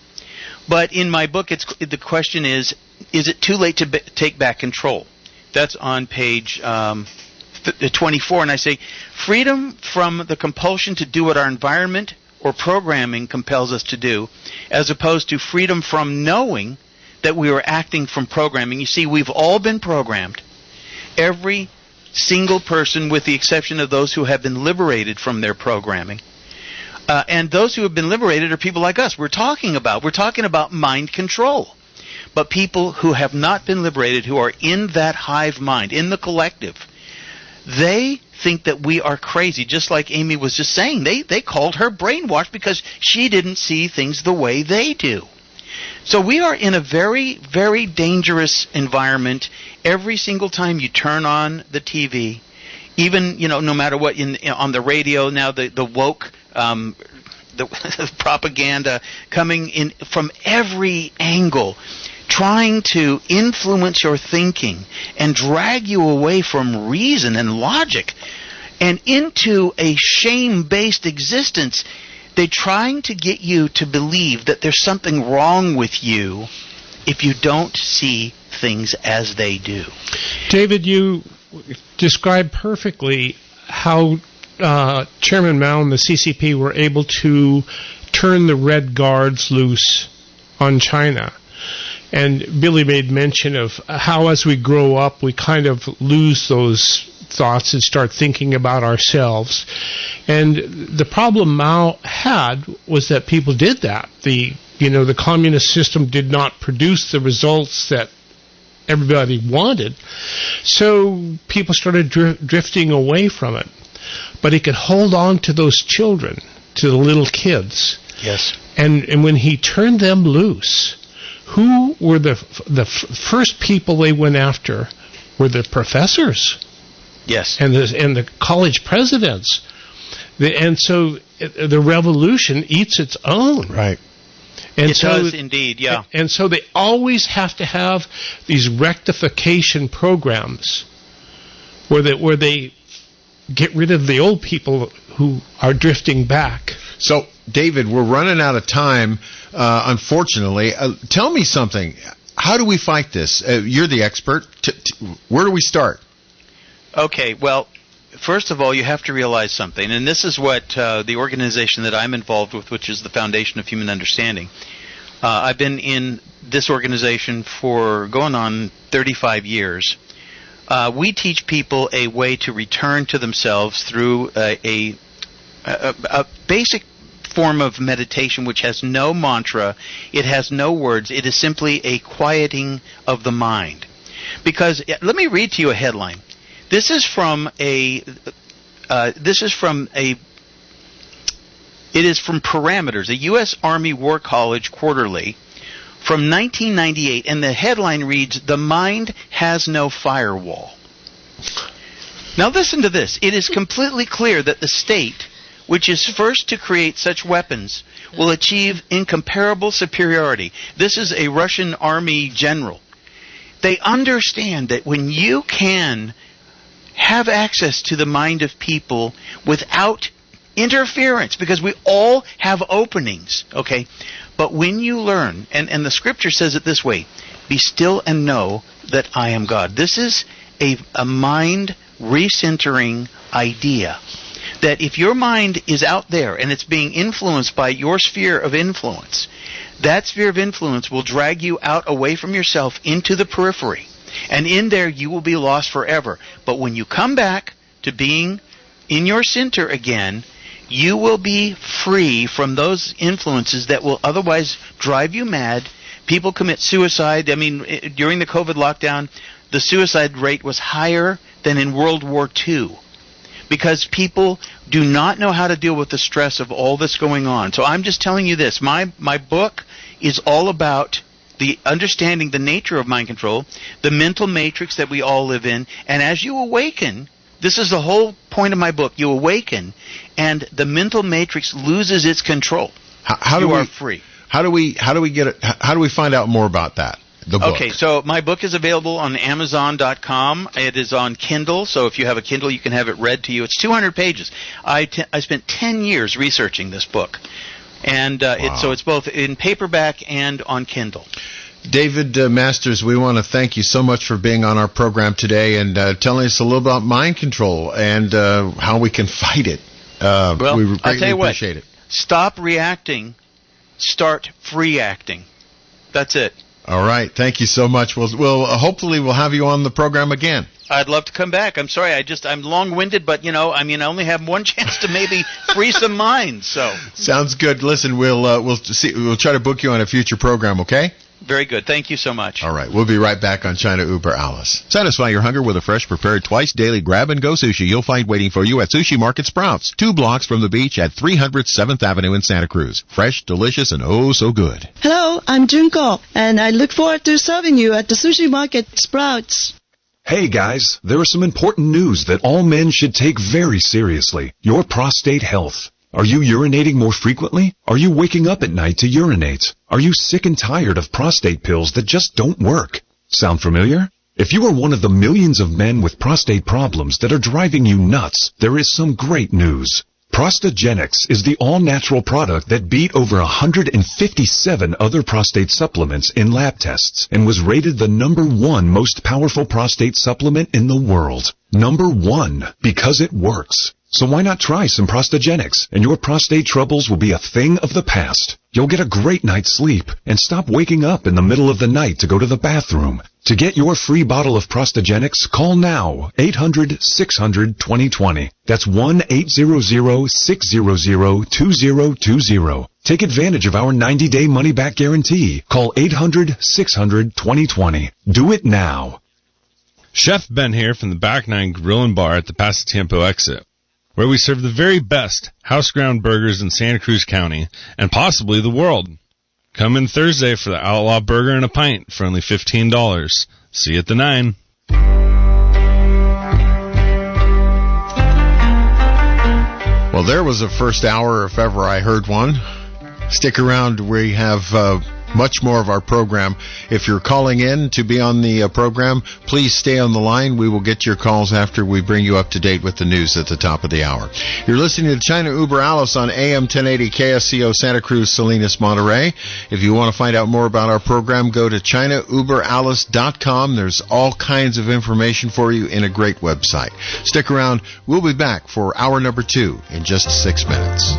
S5: But in my book, the question is it too late to take back control? That's on page 24. And I say, freedom from the compulsion to do what our environment or programming compels us to do, as opposed to freedom from knowing that we are acting from programming. You see, we've all been programmed. Every single person, with the exception of those who have been liberated from their programming. And those who have been liberated are people like us. We're talking about mind control. But people who have not been liberated, who are in that hive mind, in the collective, they think that we are crazy, just like Amy was just saying. They called her brainwashed because she didn't see things the way they do. So we are in a very, very dangerous environment. Every single time you turn on the TV, even, no matter what, on the radio now, the woke, the propaganda coming in from every angle, trying to influence your thinking and drag you away from reason and logic and into a shame-based existence. They're trying to get you to believe that there's something wrong with you if you don't see things as they do.
S4: David, you described perfectly how Chairman Mao and the CCP were able to turn the Red Guards loose on China. And Billy made mention of how as we grow up, we kind of lose those thoughts and start thinking about ourselves. And the problem Mao had was that people did that. The communist system did not produce the results that everybody wanted. So people started drifting away from it. But he could hold on to those children, to the little kids.
S5: Yes.
S4: And when he turned them loose, who were the first people they went after were the professors.
S5: Yes.
S4: And the college presidents. And so the revolution eats its own.
S1: Right.
S5: And it does indeed, yeah.
S4: And so they always have to have these rectification programs where they get rid of the old people who are drifting back.
S1: So, David, we're running out of time, unfortunately. Tell me something. How do we fight this? You're the expert. Where do we start?
S5: Okay, well, first of all, you have to realize something, and this is what the organization that I'm involved with, which is the Foundation of Human Understanding. I've been in this organization for going on 35 years. We teach people a way to return to themselves through a basic form of meditation which has no mantra, it has no words, it is simply a quieting of the mind. Because, let me read to you a headline. This is from Parameters, a U.S. Army War College quarterly from 1998, and the headline reads, "The mind has no firewall." Now listen to this. It is completely clear that the state, which is first to create such weapons, will achieve incomparable superiority. This is a Russian army general. They understand that when you can have access to the mind of people without interference, because we all have openings, okay? But when you learn, and the scripture says it this way, "Be still and know that I am God." This is a mind recentering idea. That if your mind is out there and it's being influenced by your sphere of influence, that sphere of influence will drag you out away from yourself into the periphery. And in there you will be lost forever. But when you come back to being in your center again, you will be free from those influences that will otherwise drive you mad. People commit suicide. I mean, during the COVID lockdown, the suicide rate was higher than in World War II. Because people do not know how to deal with the stress of all this going on. So I'm just telling you this. My book is all about the understanding the nature of mind control, the mental matrix that we all live in, and as you awaken, This is the whole point of my book. You awaken, and the mental matrix loses its control.
S1: How
S5: you
S1: do
S5: are
S1: we,
S5: free.
S1: How do we get it? How do we find out more about that? The book.
S5: Okay, so my book is available on Amazon.com. It is on Kindle, so if you have a Kindle, you can have it read to you. It's 200 pages. I spent 10 years researching this book, and so it's both in paperback and on Kindle.
S1: David Masters, we want to thank you so much for being on our program today and telling us a little about mind control and how we can fight it.
S5: Well,
S1: we
S5: I'll
S1: greatly
S5: tell you what,
S1: appreciate it.
S5: Stop reacting. Start free acting. That's it.
S1: All right. Thank you so much. We'll hopefully we'll have you on the program again.
S5: I'd love to come back. I'm sorry. I'm long-winded, but I only have one chance to maybe free some minds. So
S1: sounds good. Listen, we'll try to book you on a future program. Okay.
S5: Very good. Thank you so much.
S1: All right. We'll be right back on China Uber Alice. Satisfy your hunger with a fresh, prepared, twice daily grab-and-go sushi you'll find waiting for you at Sushi Market Sprouts, 2 blocks from the beach at 300 7th Avenue in Santa Cruz. Fresh, delicious, and oh so good.
S6: Hello, I'm Junko, and I look forward to serving you at the Sushi Market Sprouts.
S7: Hey guys, there is some important news that all men should take very seriously. Your prostate health. Are you urinating more frequently? Are you waking up at night to urinate? Are you sick and tired of prostate pills that just don't work? Sound familiar? If you are one of the millions of men with prostate problems that are driving you nuts, there is some great news. Prostagenics is the all-natural product that beat over 157 other prostate supplements in lab tests and was rated the #1 most powerful prostate supplement in the world. #1, because it works. So why not try some Prostagenics, and your prostate troubles will be a thing of the past. You'll get a great night's sleep and stop waking up in the middle of the night to go to the bathroom. To get your free bottle of Prostagenics, call now 800-600-2020. That's 1-800-600-2020. Take advantage of our 90-day money-back guarantee. Call 800-600-2020. Do it now.
S8: Chef Ben here from the Back Nine Grill and Bar at the Pasatiempo exit, where we serve the very best house-ground burgers in Santa Cruz County and possibly the world. Come in Thursday for the Outlaw Burger and a pint for only $15. See you at the 9.
S1: Well, there was a first hour if ever I heard one. Stick around. We have much more of our program. If you're calling in to be on the program, please stay on the line. We will get your calls after we bring you up to date with the news at the top of the hour. You're listening to China Uber Alice on AM 1080 KSCO Santa Cruz, Salinas, Monterey. If you want to find out more about our program, go to ChinaUberAlice.com. There's all kinds of information for you in a great website. Stick around. We'll be back for hour number 2 in just 6 minutes.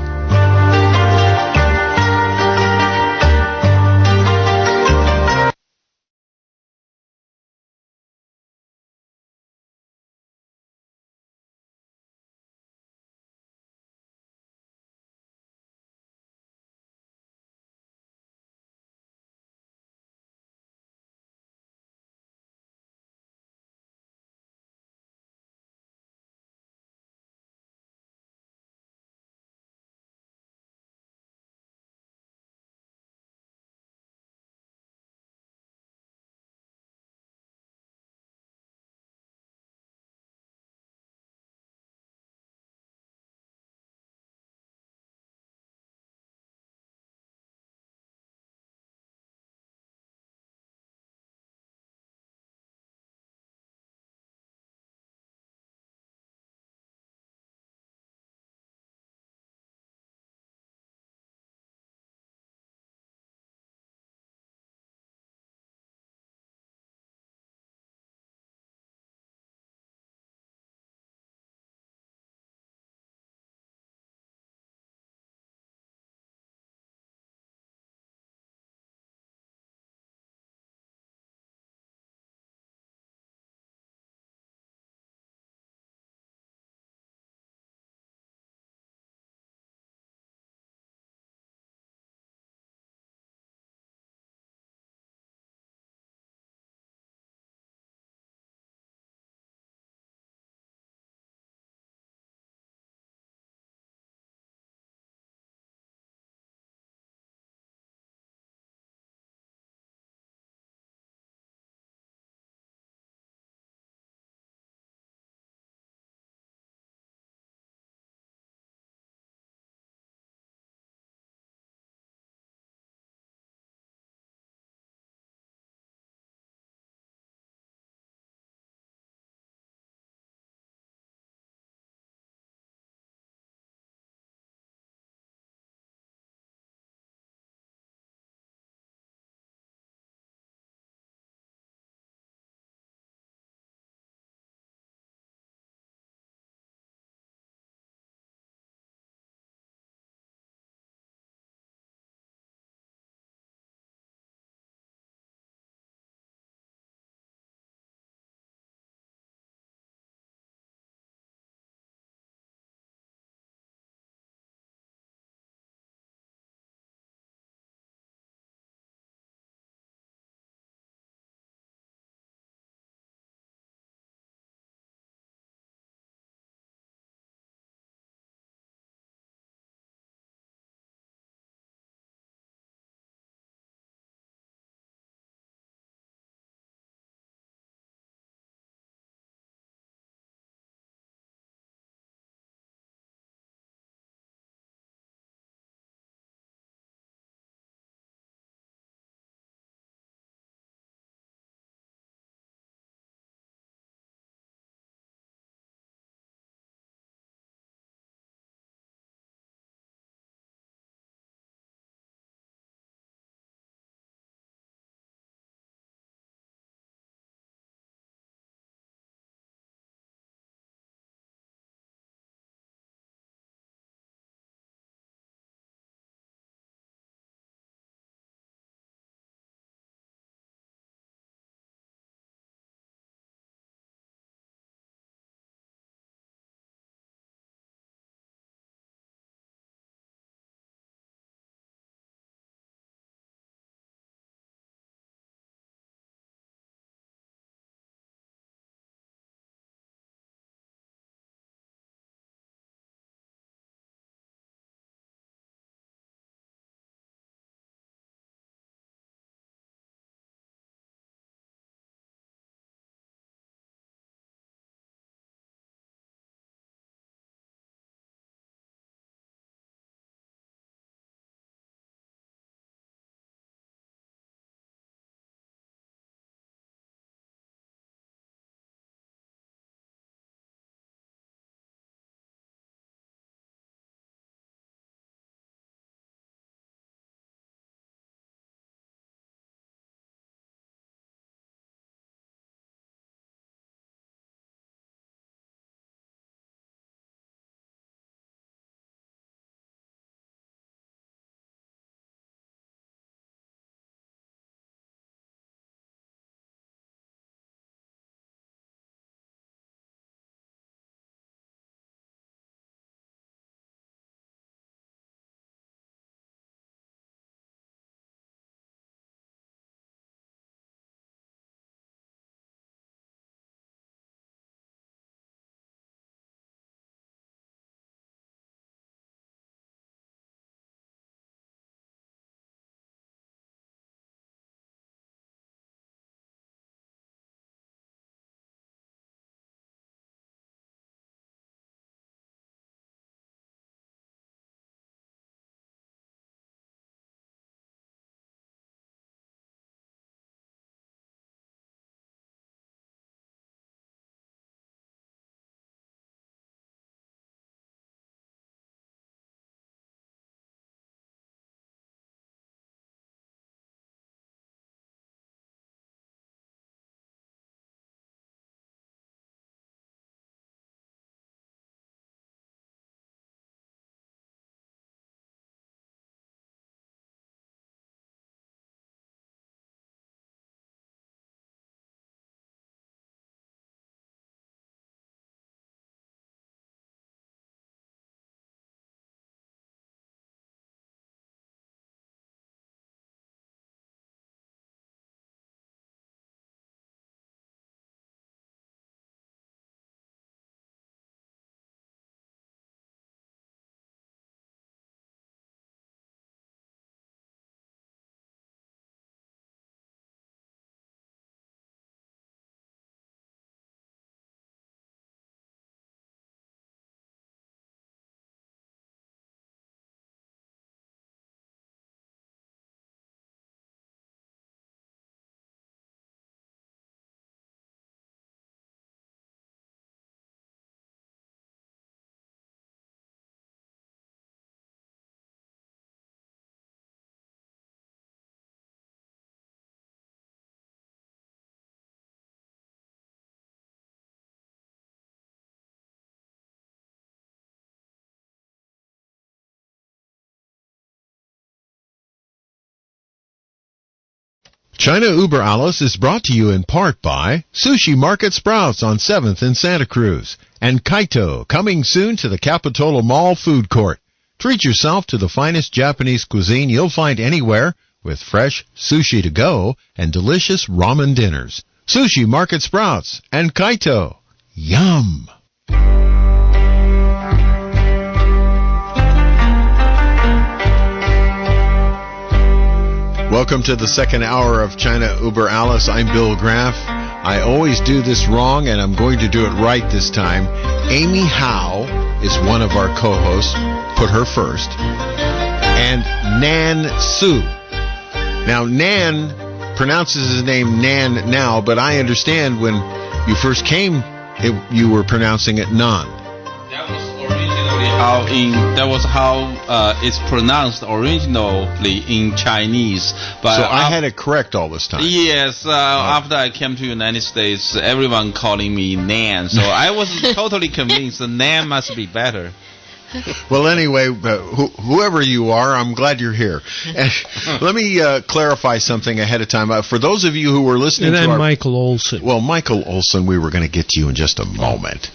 S1: China Uber Alice is brought to you in part by Sushi Market Sprouts on 7th in Santa Cruz and Kaito, coming soon to the Capitola Mall food court. Treat yourself to the finest Japanese cuisine you'll find anywhere with fresh sushi to go and delicious ramen dinners. Sushi Market Sprouts and Kaito. Yum! Welcome to the second hour of China Uber Alice. I'm Bill Graff. I always do this wrong, and I'm going to do it right this time. Amy Howe is one of our co-hosts. Put her first. And Nan Su. Now, Nan pronounces his name Nan now, but I understand when you first came, you were pronouncing it Nan.
S2: That was how it's pronounced originally in Chinese. But
S1: so I had it correct all this time.
S2: Yes, after I came to the United States, everyone calling me Nan. So I was totally convinced that Nan must be better.
S1: Well, anyway, whoever you are, I'm glad you're here. Let me clarify something ahead of time. For those of you who were listening
S4: and
S1: to
S4: Michael Olson.
S1: Well, Michael Olson, we were going to get to you in just a moment.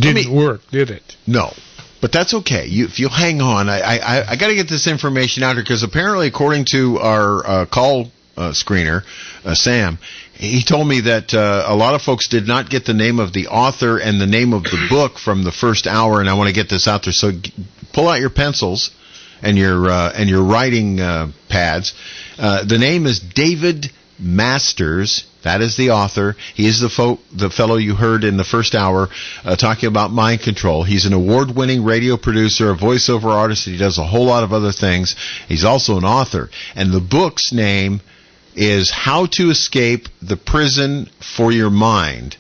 S4: Didn't work, did it?
S1: No. But that's okay. If you'll hang on, I got to get this information out here because apparently, according to our call screener, Sam, he told me that a lot of folks did not get the name of the author and the name of the book from the first hour, and I want to get this out there. So pull out your pencils and your writing pads. The name is David Masters. That is the author. He is the fellow you heard in the first hour talking about mind control. He's an award-winning radio producer, a voiceover artist. He does a whole lot of other things. He's also an author. And the book's name is How to Escape the Prison for Your Mind.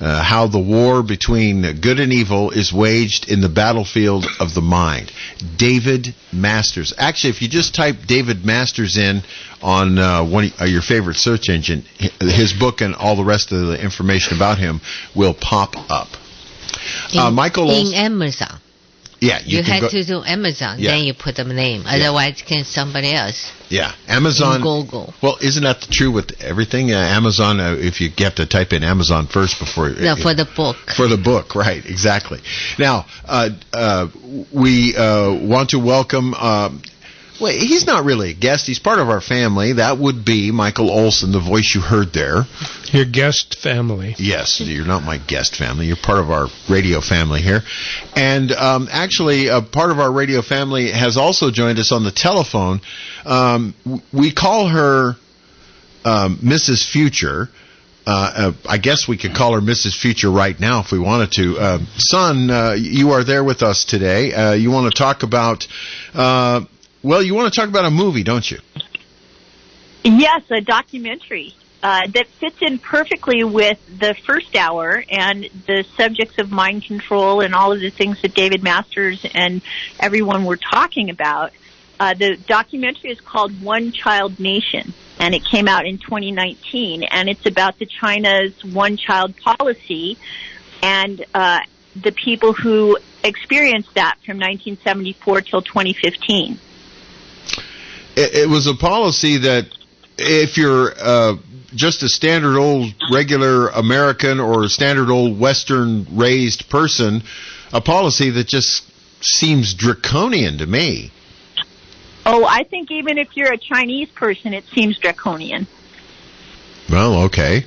S1: How the war between good and evil is waged in the battlefield of the mind. David Masters. Actually, if you just type David Masters in on your favorite search engine, his book and all the rest of the information about him will pop up. Michael
S3: in Amazon.
S1: Yeah,
S3: you had to do Amazon,
S1: yeah.
S3: Then you put the name. Otherwise, can somebody else.
S1: Yeah, Amazon.
S3: Google.
S1: Well, isn't that true with everything? Amazon, if you have to type in Amazon first before.
S3: No, for the book.
S1: For the book, right? Exactly. Now, we want to welcome. Well, he's not really a guest. He's part of our family. That would be Michael Olson, the voice you heard there.
S4: Your guest family.
S1: Yes, you're not my guest family. You're part of our radio family here. And actually, part of our radio family has also joined us on the telephone. We call her Mrs. Future. I guess we could call her Mrs. Future right now if we wanted to. Son, you are there with us today. You want to talk about... you want to talk about a movie, don't you?
S9: Yes, a documentary that fits in perfectly with the first hour and the subjects of mind control and all of the things that David Masters and everyone were talking about. The documentary is called One Child Nation, and it came out in 2019, and it's about China's one-child policy and the people who experienced that from 1974 till 2015.
S1: It was a policy that if you're just a standard old regular American or a standard old Western raised person, a policy that just seems draconian to me.
S9: Oh, I think even if you're a Chinese person, it seems draconian.
S1: Well, okay.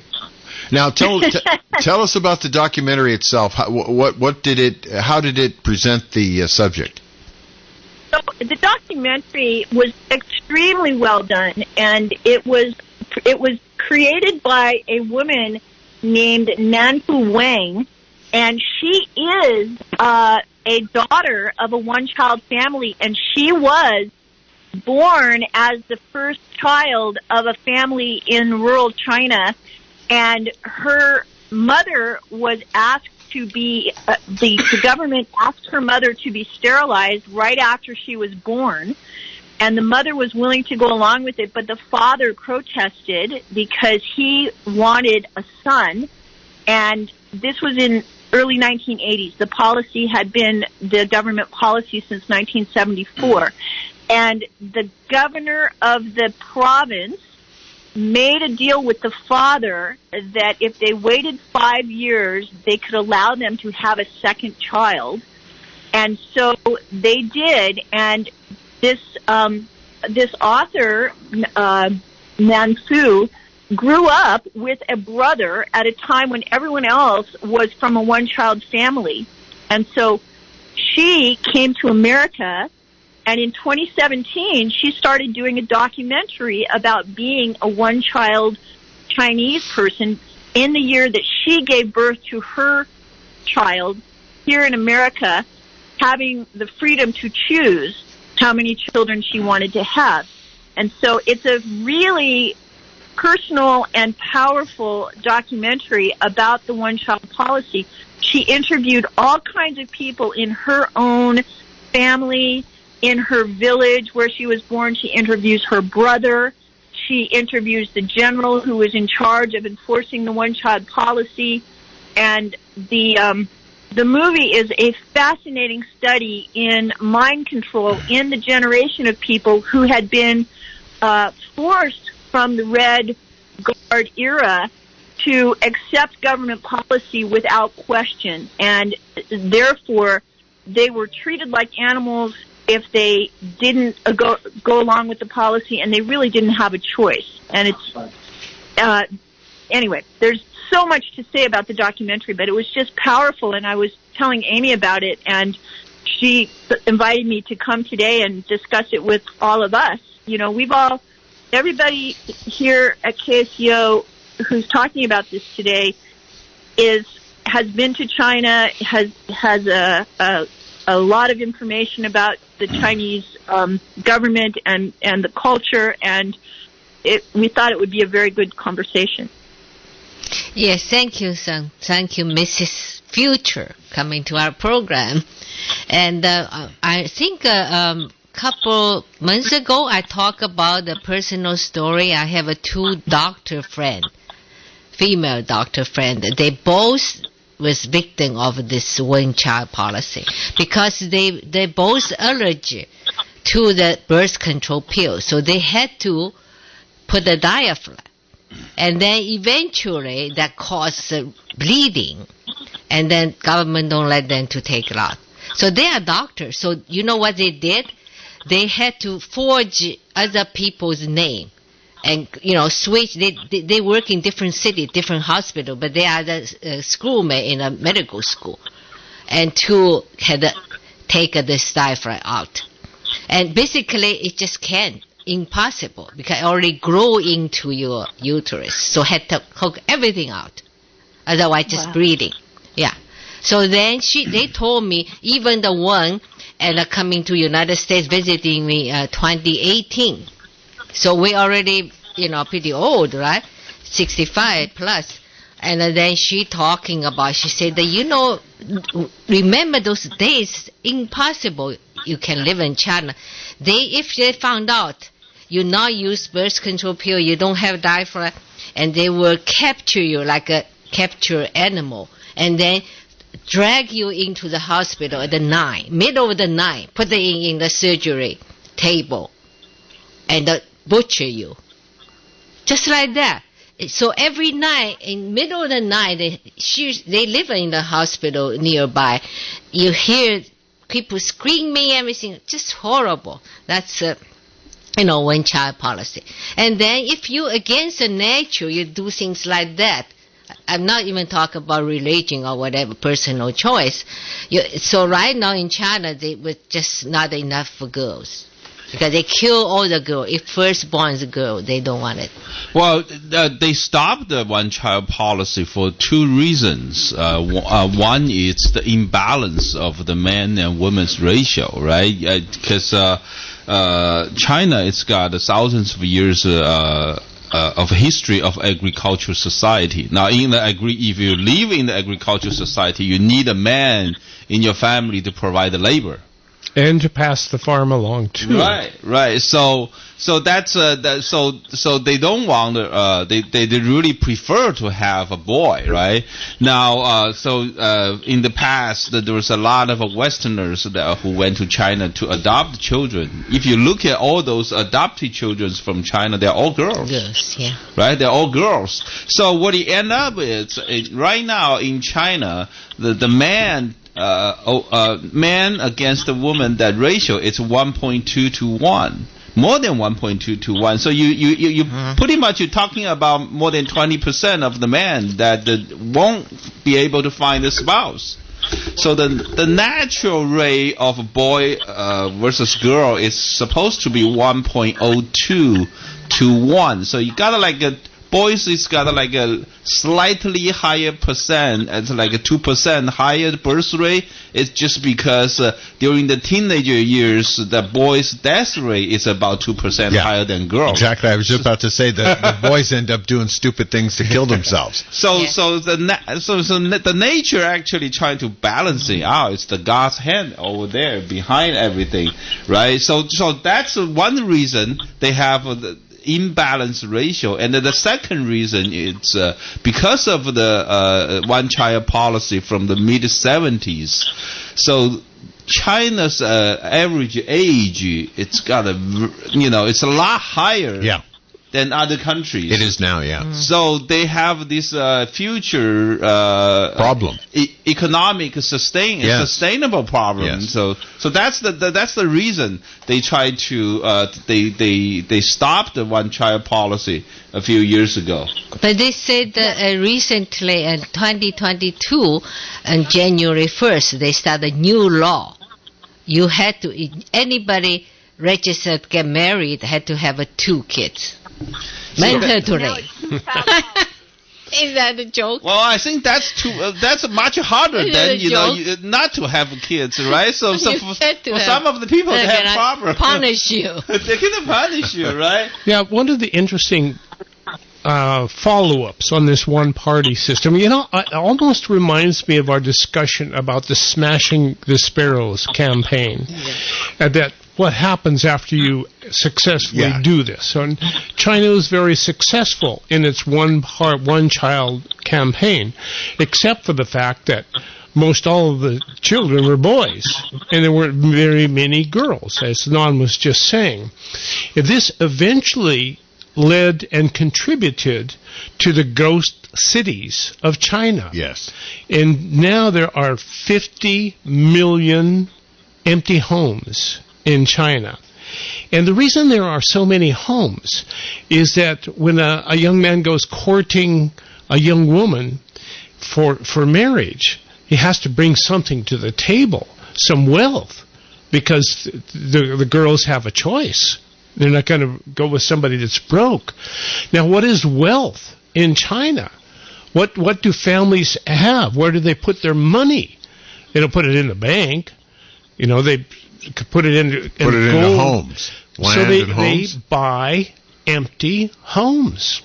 S1: Now tell us about the documentary itself. How did it present the subject?
S9: So the documentary was extremely well done, and it was created by a woman named Nanfu Wang, and she is a daughter of a one-child family, and she was born as the first child of a family in rural China, and her mother was asked to be, the government asked her mother to be sterilized right after she was born, and the mother was willing to go along with it, but the father protested because he wanted a son, and this was in early 1980s. The policy had been the government policy since 1974, and the governor of the province made a deal with the father that if they waited 5 years, they could allow them to have a second child. And so they did. And this author, Nansu, grew up with a brother at a time when everyone else was from a one-child family. And so she came to America, and in 2017, she started doing a documentary about being a one-child Chinese person in the year that she gave birth to her child here in America, having the freedom to choose how many children she wanted to have. And so it's a really personal and powerful documentary about the one-child policy. She interviewed all kinds of people in her own family, in her village where she was born. She interviews her brother. She interviews the general who was in charge of enforcing the one-child policy. And the movie is a fascinating study in mind control in the generation of people who had been forced from the Red Guard era to accept government policy without question, and therefore they were treated like animals if they didn't go along with the policy, and they really didn't have a choice. And it's anyway, there's so much to say about the documentary, but it was just powerful, and I was telling Amy about it, and she invited me to come today and discuss it with all of us. You know, everybody here at KSCO who's talking about this today has been to China, has a lot of information about the Chinese government and the culture, and we thought it would be a very good conversation.
S3: Yes, thank you, son. Thank you, Mrs. Future, coming to our program. And I think couple months ago, I talked about the personal story. I have a female doctor friend. They both was victim of this one-child policy because they both allergic to the birth control pill. So they had to put the diaphragm. And then eventually that caused bleeding. And then government don't let them to take it out. So they are doctors. So you know what they did? They had to forge other people's name and, switch. They work in different city, different hospital, but they are the schoolmate in a medical school. And to take the diaphragm out. And basically it just can't. Impossible because it already grow into your uterus. So had to hook everything out. Otherwise just bleeding. Yeah. So then they told me even the one coming to United States visiting me 2018. So we already, pretty old, right? 65 plus. And then she said that, remember those days, impossible you can live in China. If they found out you not use birth control pill, you don't have diaphragm, and they will capture you like a captured animal, and then drag you into the hospital at middle of the night, put it in the surgery table, and butcher you. Just like that. So every night, in middle of the night, they live in the hospital nearby. You hear people screaming, everything, just horrible. That's one-child policy. And then if you against the nature, you do things like that. I'm not even talking about religion or whatever, personal choice. So right now in China, they were just not enough for girls. Because they kill all the girls. If firstborn is a girl, they don't want it.
S2: Well, they stopped the one-child policy for two reasons. One is the imbalance of the man and woman's ratio, right? Because China, it's got thousands of years of history of agricultural society. Now, if you live in the agricultural society, you need a man in your family to provide the labor.
S4: And to pass the farm along too.
S2: Right. So that's so they don't want they really prefer to have a boy, right? Now, in the past there was a lot of Westerners who went to China to adopt children. If you look at all those adopted children from China, they're all girls.
S3: Girls, yeah.
S2: Right? They're all girls. So what you end up is right now in China, the man against the woman, that ratio is 1.2 to 1. More than 1.2 to 1. So you pretty much you're talking about more than 20% of the men that won't be able to find a spouse. So the natural rate of boy versus girl is supposed to be 1.02 to 1. So you gotta boys is got a slightly higher percent, it's like a 2% higher birth rate. It's just because during the teenager years, the boys' death rate is about 2% higher than girls.
S1: Exactly. I was just about to say that the boys end up doing stupid things to kill themselves.
S2: So the nature actually trying to balance it out. It's the God's hand over there behind everything, right? So that's one reason they have the imbalance ratio, and the second reason is because of the one-child policy from the mid-70s. So China's average age, it's got it's a lot higher than other countries.
S1: It is now, yeah.
S2: So they have this future
S1: problem,
S2: economic sustainable problem.
S1: Yes.
S2: So that's the reason they tried to they stopped the one-child policy a few years ago.
S3: But they said recently in 2022, on January 1st, they started a new law. You had to anybody registered to get married had to have 2 kids. Mandatory. Is that a joke?
S2: Well, I think that's much harder than not to have kids, right? So for some of the people they have problems.
S3: Punish you.
S2: They're gonna punish you, right?
S4: Yeah, one of the interesting follow-ups on this one-party system, it almost reminds me of our discussion about the Smashing the Sparrows campaign, and that what happens after you successfully do this. So China is very successful in its one-child campaign, except for the fact that most all of the children were boys, and there weren't very many girls, as Nan was just saying. If this eventually led and contributed to the ghost cities of China.
S1: Yes.
S4: And now there are 50 million empty homes in China. And the reason there are so many homes is that when a young man goes courting a young woman for marriage, he has to bring something to the table, some wealth, because the girls have a choice. They're not going to go with somebody that's broke. Now, what is wealth in China? What do families have? Where do they put their money? They don't put it in the bank. They put it into
S1: homes. Land and homes.
S4: They buy empty homes.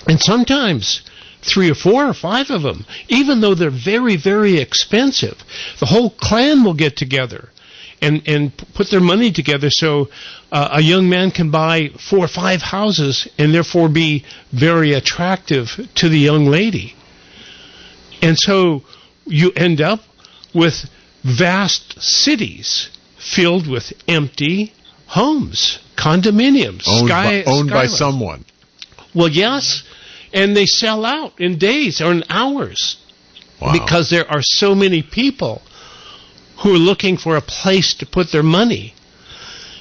S4: And sometimes 3 or 4 or 5 of them, even though they're very, very expensive. The whole clan will get together and put their money together so a young man can buy 4 or 5 houses and therefore be very attractive to the young lady. And so you end up with vast cities filled with empty homes, condominiums,
S1: owned by someone.
S4: Well, yes, and they sell out in days or in hours because there are so many people who are looking for a place to put their money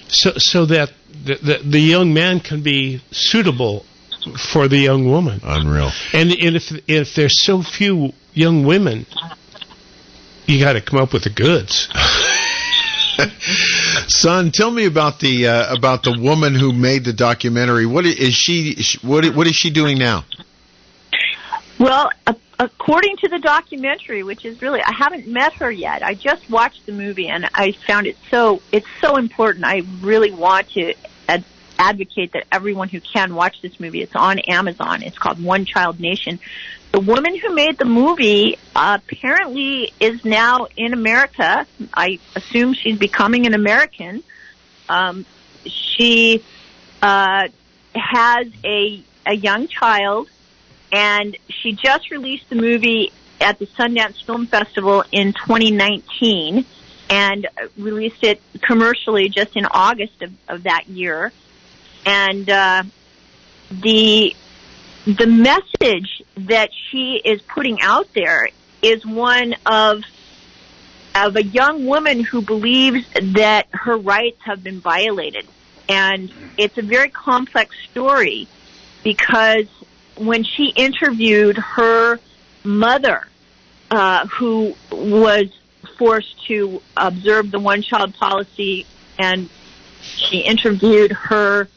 S4: so that the young man can be suitable for the young woman.
S1: Unreal.
S4: And if there's so few young women, you got to come up with the goods.
S1: Son, tell me about the woman who made the documentary. What is she doing now?
S9: Well, according to the documentary, which is really, I haven't met her yet. I just watched the movie and I found it's so important. I really want to advocate that everyone who can watch this movie. It's on Amazon. It's called One Child Nation. The woman who made the movie apparently is now in America. I assume she's becoming an American. She has a young child, and she just released the movie at the Sundance Film Festival in 2019 and released it commercially just in August of that year. And the message that she is putting out there is one of a young woman who believes that her rights have been violated. And it's a very complex story because when she interviewed her mother, who was forced to observe the one-child policy, and she interviewed her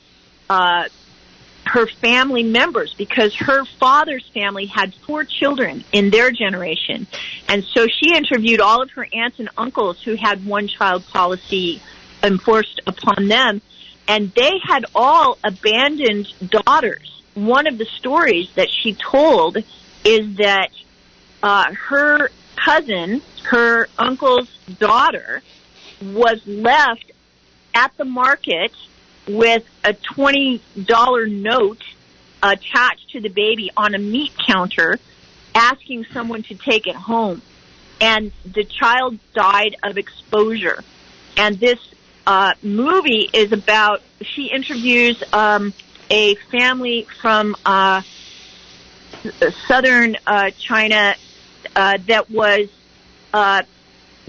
S9: family members, because her father's family had 4 children in their generation. And so she interviewed all of her aunts and uncles who had one-child policy enforced upon them, and they had all abandoned daughters. One of the stories that she told is that her cousin, her uncle's daughter, was left at the market with a $20 note attached to the baby on a meat counter, asking someone to take it home. And the child died of exposure. And this movie is about, she interviews a family from southern China that was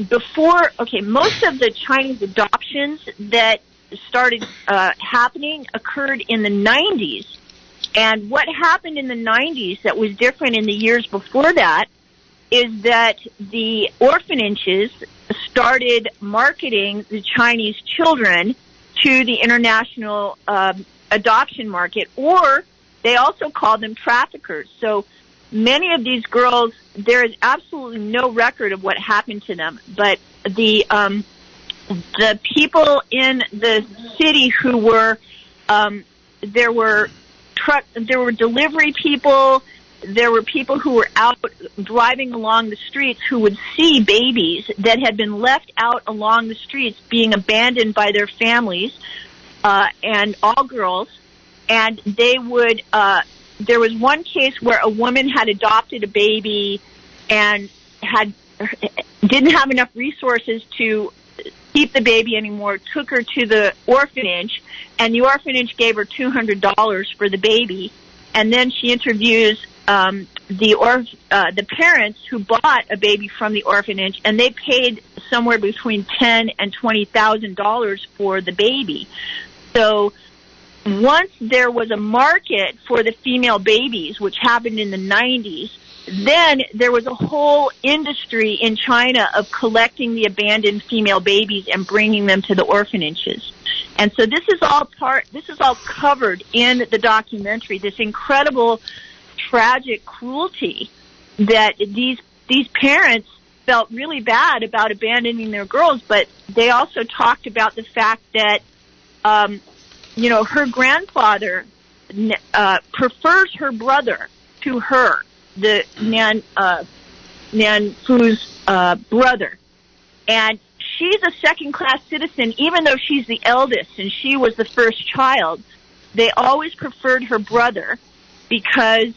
S9: before, most of the Chinese adoptions that started happening occurred in the 90s. And what happened in the 90s that was different in the years before that is that the orphanages started marketing the Chinese children to the international adoption market, or they also called them traffickers. So many of these girls, there is absolutely no record of what happened to them, but the people in the city who were, there were delivery people, there were people who were out driving along the streets who would see babies that had been left out along the streets being abandoned by their families, and all girls, and they would, there was one case where a woman had adopted a baby and didn't have enough resources to keep the baby anymore, took her to the orphanage, and the orphanage gave her $200 for the baby. And then she interviews the parents who bought a baby from the orphanage, and they paid somewhere between $10,000 and $20,000 for the baby. So once there was a market for the female babies, which happened in the 90s, then there was a whole industry in China of collecting the abandoned female babies and bringing them to the orphanages. And so this is all covered in the documentary, this incredible tragic cruelty that these parents felt really bad about abandoning their girls, but they also talked about the fact that her grandfather prefers her brother to her, the Nan Fu's brother. And she's a second-class citizen, even though she's the eldest and she was the first child. They always preferred her brother because,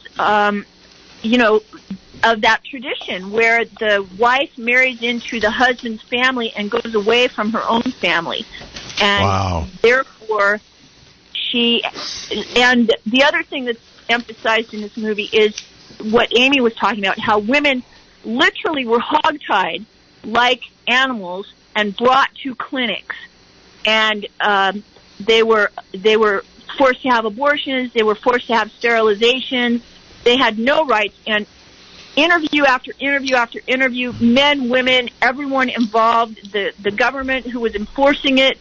S9: of that tradition where the wife marries into the husband's family and goes away from her own family. And therefore, and the other thing that's emphasized in this movie is what Amy was talking about, how women literally were hogtied like animals and brought to clinics. And they were forced to have abortions, they were forced to have sterilizations, they had no rights. And interview after interview after interview, men, women, everyone involved, the government who was enforcing it,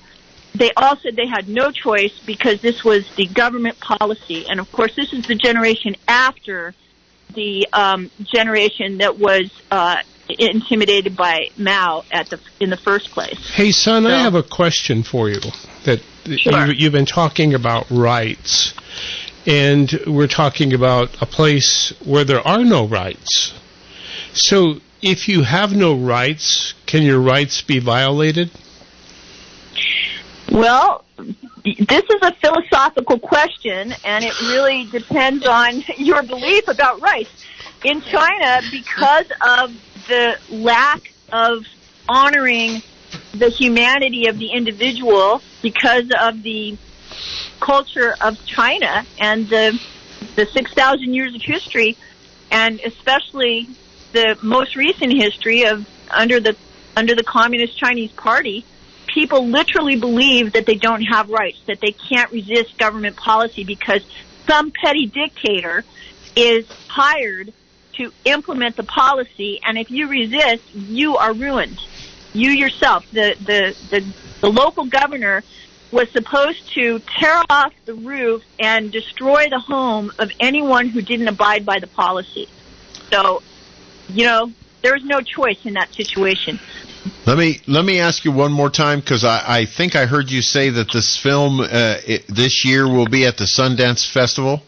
S9: they all said they had no choice because this was the government policy. And of course, this is the generation after the generation that was intimidated by Mao in the first place.
S4: Hey, son,
S9: So-
S4: I have a question for you. That
S9: Sure.
S4: you've been talking about rights, and we're talking about a place where there are no rights. So, if you have no rights, can your rights be violated?
S9: Well, this is a philosophical question, and it really depends on your belief about rights. In China, because of the lack of honoring the humanity of the individual, because of the culture of China and the 6,000 years of history, and especially the most recent history of under the Communist Chinese Party, people literally believe that they don't have rights, that they can't resist government policy because some petty dictator is hired to implement the policy, and if you resist, you are ruined. You yourself, the local governor was supposed to tear off the roof and destroy the home of anyone who didn't abide by the policy. So, there is no choice in that situation.
S1: Let me ask you one more time, because I think I heard you say that this film this year will be at the Sundance Festival.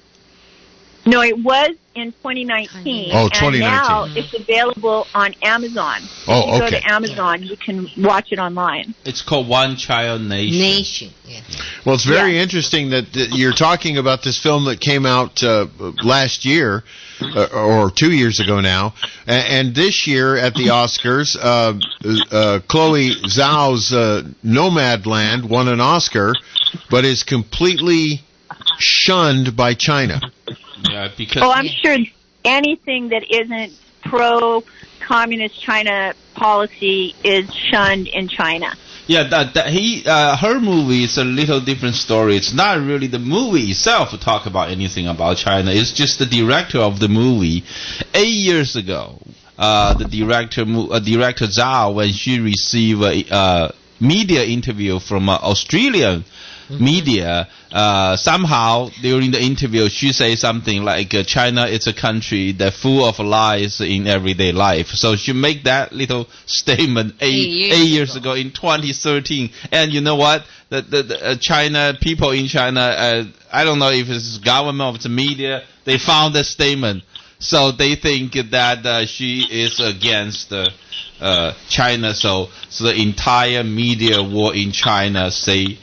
S9: No, it was in 2019.
S1: Oh, 2019.
S9: And now it's available on Amazon.
S1: Oh,
S9: if you go
S1: okay.
S9: to Amazon, you can watch it online.
S2: It's called One Child Nation.
S3: Yeah.
S1: Well, it's very interesting that you're talking about this film that came out last year, or 2 years ago now, and this year at the Oscars, Chloe Zhao's Nomadland won an Oscar, but is completely shunned by China.
S2: Yeah, because
S9: I'm sure anything that isn't pro-communist China policy is shunned in China.
S2: Yeah, her movie is a little different story. It's not really the movie itself to talk about anything about China. It's just the director of the movie. 8 years ago, the director Zhao, when she received a media interview from Australian media, somehow during the interview she says something like China is a country that's full of lies in everyday life. So she made that little statement eight years ago in 2013. And you know what? The China people in China, I don't know if it's government or the media, they found the statement. So they think that she is against China. So the entire media war in China say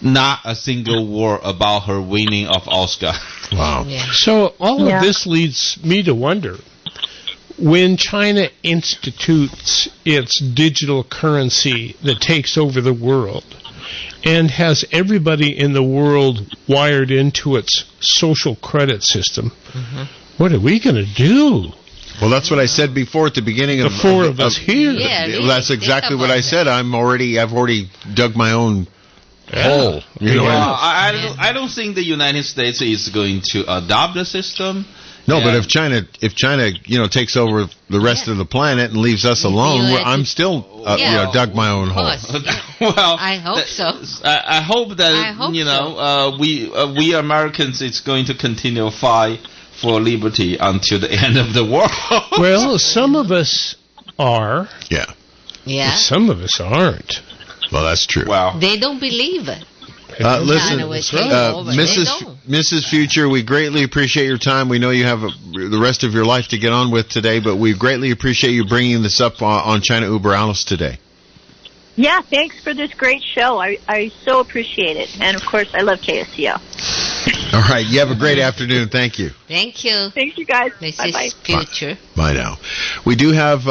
S2: not a single word about her winning of Oscar.
S1: Wow.
S3: Yeah.
S4: So all of this leads me to wonder, when China institutes its digital currency that takes over the world and has everybody in the world wired into its social credit system, what are we going to do?
S1: Well, that's what I said before at the beginning
S4: The
S1: of
S4: four of us here.
S3: Yeah, really,
S1: that's exactly what I said. I've already dug my own hole. You know,
S2: Well, I don't think the United States is going to adopt the system.
S1: no, but
S2: And-
S1: if China, takes over the rest of the planet and leaves us alone, I'm still, dug my own hole.
S2: Well,
S3: I hope so.
S2: I hope that
S3: I hope
S2: we Americans is going to continue fight for liberty until the end of the world.
S4: Well, some of us are,
S1: Yeah.
S3: Yeah.
S4: some of us aren't.
S1: Well, that's true.
S2: Wow.
S3: They don't believe it.
S1: Listen,
S3: China will take over. They don't.
S1: Mrs. Future, we greatly appreciate your time. We know you have the rest of your life to get on with today, but we greatly appreciate you bringing this up on China Uber Alice today.
S9: Yeah, thanks for this great show. I so appreciate it. And, of course, I love KSCO.
S1: All right. You have a great afternoon. Thank you.
S3: Thank you,
S9: Thanks, you guys.
S3: Mrs.
S9: Bye-bye.
S3: Future.
S1: Bye now. We do have,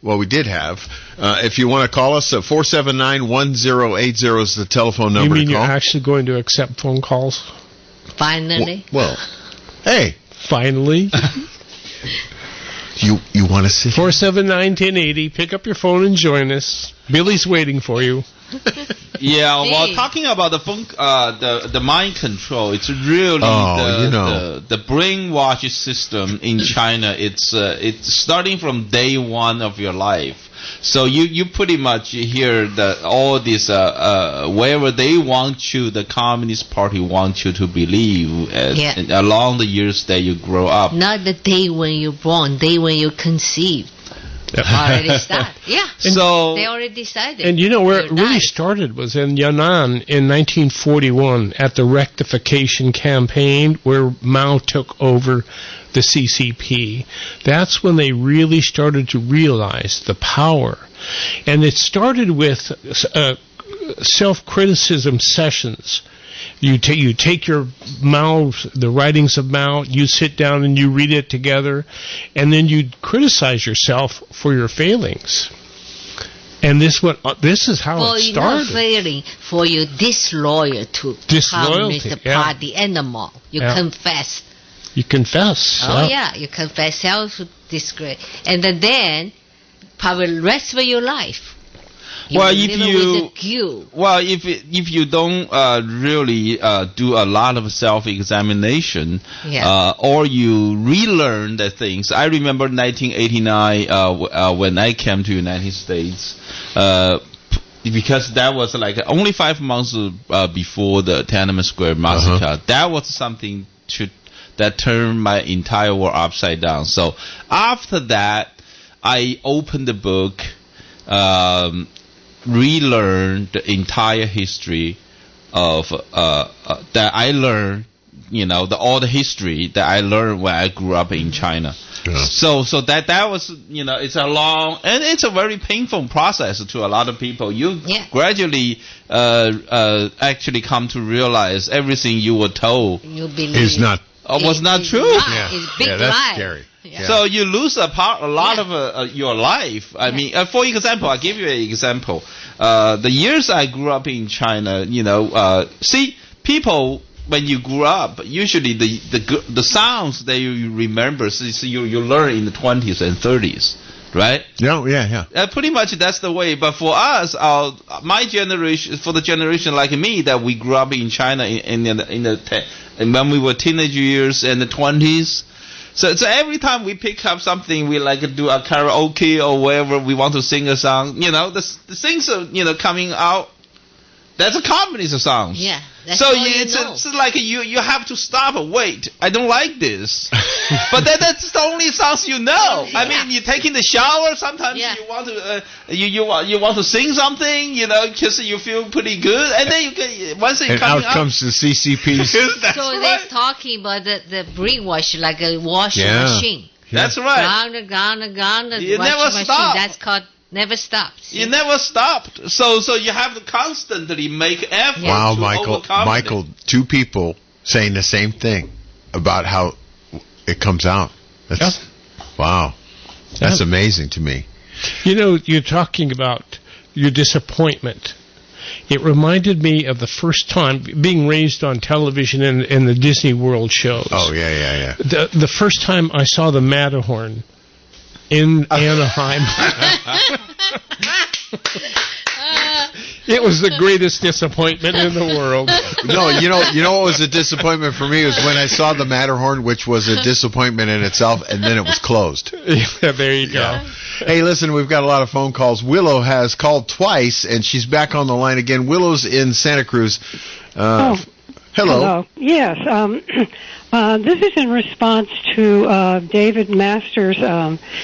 S1: we did have, if you want to call us, 479-1080 is the telephone
S4: You
S1: number
S4: mean
S1: to
S4: you're
S1: call.
S4: actually going to accept phone calls?
S3: Finally.
S1: Well, hey,
S4: Finally.
S1: you want to sit?
S4: 479-1080. Pick up your phone and join us. Billy's waiting for you.
S2: Yeah, well,
S3: Gee.
S2: talking about the mind control, it's really the brainwash system in China. It's starting from day one of your life. So you pretty much hear that all this wherever they want you, the Communist Party wants you to believe, and along the years that you grow up.
S3: Not the day when you're born, day when you conceive. Already started. Yeah.
S2: So
S3: they already decided.
S4: And you know where it
S3: They're
S4: really
S3: nice.
S4: started was in Yan'an in 1941 at the rectification campaign where Mao took over the CCP. That's when they really started to realize the power. And it started with self-criticism sessions. You take your Mao, the writings of Mao, you sit down and you read it together, and then you criticize yourself for your failings. And this is how
S3: for
S4: it
S3: you
S4: started.
S3: not failing, for you disloyal to
S4: Disloyalty,
S3: Communist
S4: yeah.
S3: Party animal. You
S4: Yeah.
S3: confess.
S4: You confess.
S3: Oh yeah, you confess self-disgrace, and then probably the rest of your life.
S2: Well,
S3: will
S2: if
S3: live
S2: you-
S3: with the guilt.
S2: Well, if you don't really do a lot of self-examination,
S3: Yeah.
S2: or you relearn the things. I remember 1989 when I came to United States, because that was like only 5 months before the Tiananmen Square massacre. That was something that turned my entire world upside down. So after that, I opened the book. Relearn the entire history of that I learned, all the history that I learned when I grew up in China.
S1: Yeah.
S2: So that was, it's a long and it's a very painful process to a lot of people. You gradually actually come to realize everything you were told
S3: You believe
S1: Is not.
S2: was not
S3: it's
S2: true.
S3: lie. It's big
S1: that's
S3: lie.
S1: scary.
S3: Yeah.
S2: So you lose a lot of your life. I mean, for example, I'll give you an example. The years I grew up in China, see, people, when you grew up, usually the sounds that you remember, so you learn in the 20s and 30s, right?
S1: Yeah.
S2: Pretty much that's the way. But for us, my generation, for the generation like me that we grew up in China in when we were teenage years in the 20s. So every time we pick up something, we like to do a karaoke or wherever we want to sing a song. The things are coming out. That's a communist song.
S3: Yeah. That's
S2: So
S3: all
S2: it's like you have to stop and wait. I don't like this, but that's the only songs you know. I mean, you're taking the shower. Sometimes you want to you want to sing something, because you feel pretty good, and then you get once it
S1: And
S2: comes
S1: out comes the CCP's.
S2: That's
S3: So
S2: right.
S3: they're talking about the brainwash like a washing machine.
S2: That's right.
S3: Gone, the
S2: You
S3: washing
S2: never
S3: machine.
S2: stop.
S3: That's called never stops.
S2: You never stopped. So you have to constantly make effort.
S1: Wow,
S2: to overcome
S1: Michael,
S2: it.
S1: two people saying the same thing about how it comes out. Wow. That's amazing to me.
S4: You're talking about your disappointment. It reminded me of the first time being raised on television in the Disney World shows.
S1: Oh, yeah.
S4: The first time I saw the Matterhorn in Anaheim. It was the greatest disappointment in the world.
S1: No, you know what was a disappointment for me was when I saw the Matterhorn, which was a disappointment in itself, and then it was closed.
S4: Yeah, there you go.
S1: Hey, listen, we've got a lot of phone calls. Willow has called twice, and she's back on the line again. Willow's in Santa Cruz. Hello.
S10: Yes. This is in response to David Masters'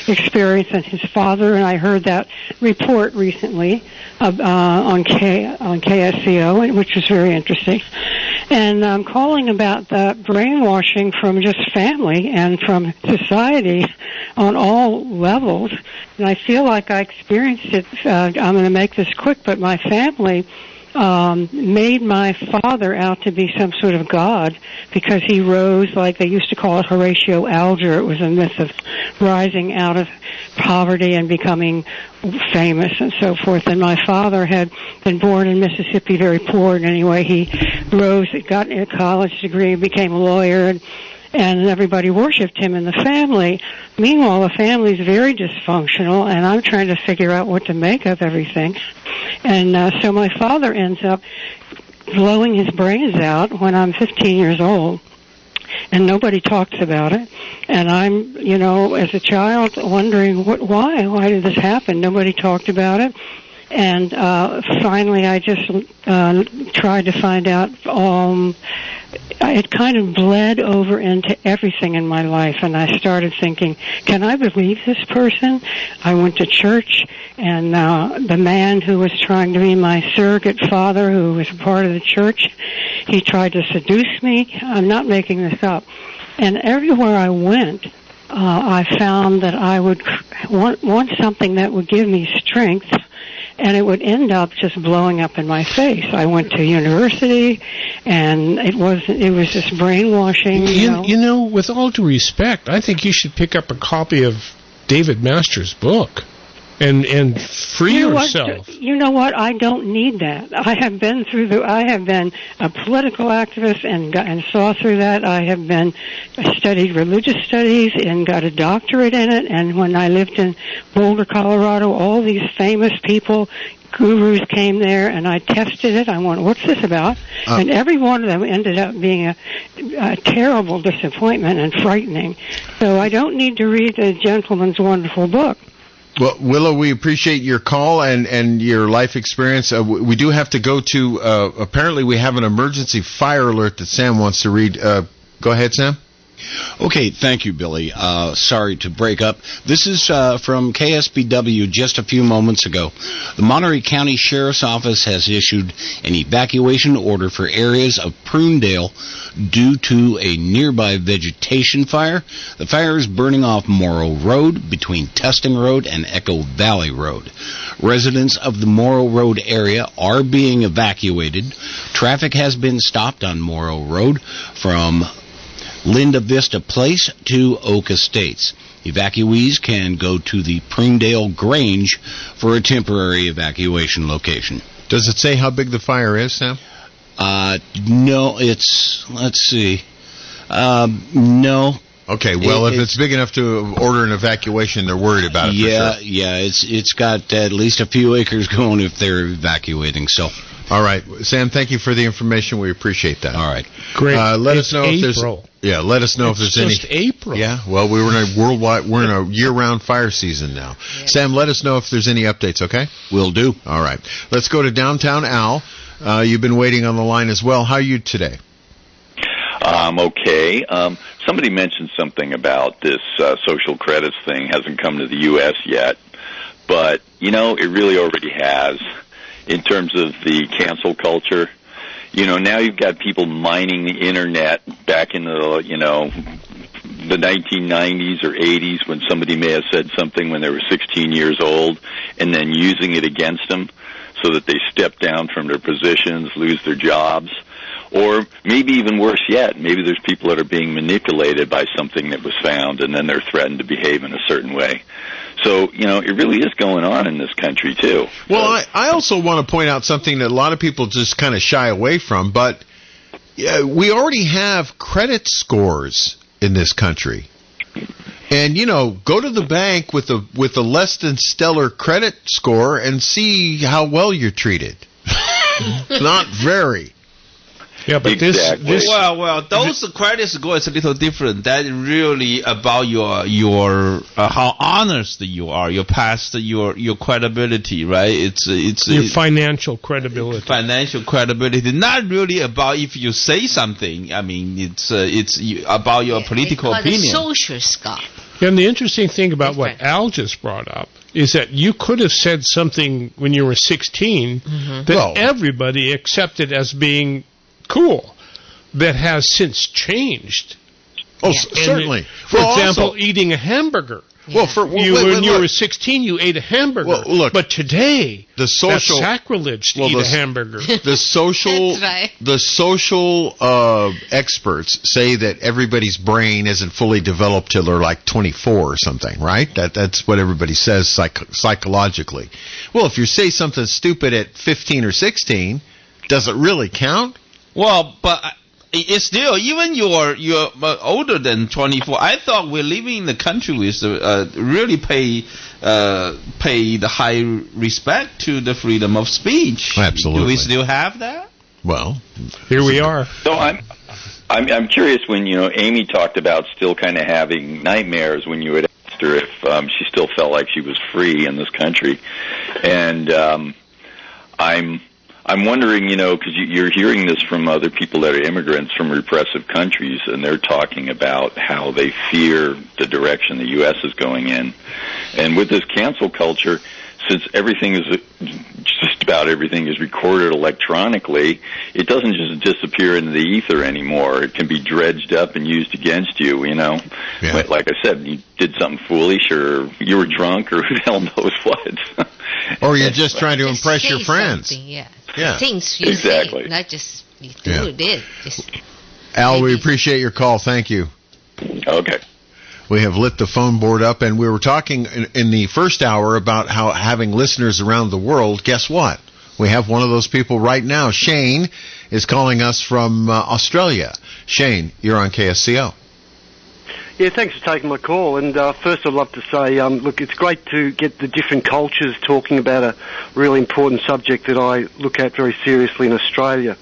S10: experience and his father, and I heard that report recently on KSCO, which was very interesting. And I'm calling about the brainwashing from just family and from society on all levels. And I feel like I experienced it. I'm going to make this quick, but my family made my father out to be some sort of god because he rose, like they used to call it Horatio Alger. It was a myth of rising out of poverty and becoming famous and so forth. And my father had been born in Mississippi, very poor, and anyway, he rose, got a college degree, became a lawyer, and everybody worshipped him in the family. Meanwhile, the family's very dysfunctional, and I'm trying to figure out what to make of everything. And so my father ends up blowing his brains out when I'm 15 years old, and nobody talks about it. And I'm, as a child, wondering why did this happen? Nobody talked about it. And finally, I just tried to find out. It kind of bled over into everything in my life, and I started thinking, can I believe this person? I went to church, and the man who was trying to be my surrogate father, who was a part of the church, he tried to seduce me. I'm not making this up. And everywhere I went, I found that I would want something that would give me strength, and it would end up just blowing up in my face. I went to university, and it was just brainwashing.
S4: You know, with all due respect, I think you should pick up a copy of David Masters' book and free yourself.
S10: You know what? I don't need that. I have been a political activist and saw through that. I studied religious studies and got a doctorate in it. And when I lived in Boulder, Colorado, all these famous people, gurus came there, and I tested it. I went, what's this about? And every one of them ended up being a terrible disappointment and frightening. So I don't need to read the gentleman's wonderful book.
S1: Well, Willow, we appreciate your call and your life experience. We do have to go to, apparently we have an emergency fire alert that Sam wants to read. Go ahead, Sam.
S11: Okay, thank you, Billy. Sorry to break up. This is from KSBW just a few moments ago. The Monterey County Sheriff's Office has issued an evacuation order for areas of Prunedale due to a nearby vegetation fire. The fire is burning off Morrow Road between Tustin Road and Echo Valley Road. Residents of the Morrow Road area are being evacuated. Traffic has been stopped on Morrow Road from Linda Vista Place to Oak Estates. Evacuees can go to the Prunedale Grange for a temporary evacuation location.
S1: Does it say how big the fire is, Sam?
S11: No, let's see. No.
S1: Okay, well, if it's big enough to order an evacuation, they're worried about it.
S11: Yeah,
S1: for sure.
S11: Yeah, it's got at least a few acres going if they're evacuating, so.
S1: All right, Sam, thank you for the information. We appreciate that.
S11: All right.
S4: Great.
S1: Let us know if
S4: April.
S1: there's let us know if there's
S4: just
S1: any
S4: April.
S1: Yeah, well, we're in a year-round fire season now. Yeah. Sam, let us know if there's any updates, okay?
S11: Will do.
S1: All right. Let's go to downtown Al. You've been waiting on the line as well. How are you today?
S12: Okay. Somebody mentioned something about this social credits thing hasn't come to the U.S. yet, but, it really already has in terms of the cancel culture. Now you've got people mining the Internet back in the 1990s or 80s when somebody may have said something when they were 16 years old and then using it against them so that they step down from their positions, lose their jobs. Or maybe even worse yet, maybe there's people that are being manipulated by something that was found and then they're threatened to behave in a certain way. So, it really is going on in this country, too.
S1: Well, I also want to point out something that a lot of people just kind of shy away from, but we already have credit scores in this country. And, go to the bank with a less than stellar credit score and see how well you're treated. Not very.
S4: Yeah, but
S12: exactly.
S4: this
S2: those credit score is a little different. That is really about your how honest you are, your past, your credibility, right? It's
S4: your financial credibility.
S2: Financial credibility, not really about if you say something. I mean, it's about your political opinion.
S3: Social score.
S4: And the interesting thing about what Al just brought up is that you could have said something when you were 16 that everybody accepted as being cool, that has since changed.
S1: Oh, certainly.
S4: For example, eating a hamburger.
S1: Well,
S4: when you were 16, you ate a hamburger.
S1: Well, look,
S4: but today,
S1: that's
S4: sacrilege to eat a hamburger.
S1: The social, the social experts say that everybody's brain isn't fully developed till they're like 24 or something, right? That's what everybody says psychologically. Well, if you say something stupid at 15 or 16, does it really count?
S2: Well, but it's still, even you're older than 24. I thought we're living in the country with really pay the high respect to the freedom of speech.
S1: Absolutely.
S2: Do we still have that?
S1: Well,
S4: here we are.
S12: So I'm curious when Amy talked about still kind of having nightmares when you had asked her if she still felt like she was free in this country, and I'm wondering, because you're hearing this from other people that are immigrants from repressive countries, and they're talking about how they fear the direction the U.S. is going in. And with this cancel culture, since just about everything is recorded electronically, it doesn't just disappear into the ether anymore. It can be dredged up and used against you,
S1: Yeah.
S12: Like I said, you did something foolish, or you were drunk, or who the hell knows what.
S1: Or you're just trying to impress your friends.
S3: Yeah.
S1: Yeah.
S3: Things you
S12: Exactly.
S3: say, not just you do this.
S1: Al, we appreciate your call. Thank you.
S12: Okay.
S1: We have lit the phone board up, and we were talking in the first hour about how having listeners around the world. Guess what? We have one of those people right now. Shane is calling us from Australia. Shane, you're on KSCO.
S13: Yeah, thanks for taking my call. And first I'd love to say, look, it's great to get the different cultures talking about a really important subject that I look at very seriously in Australia.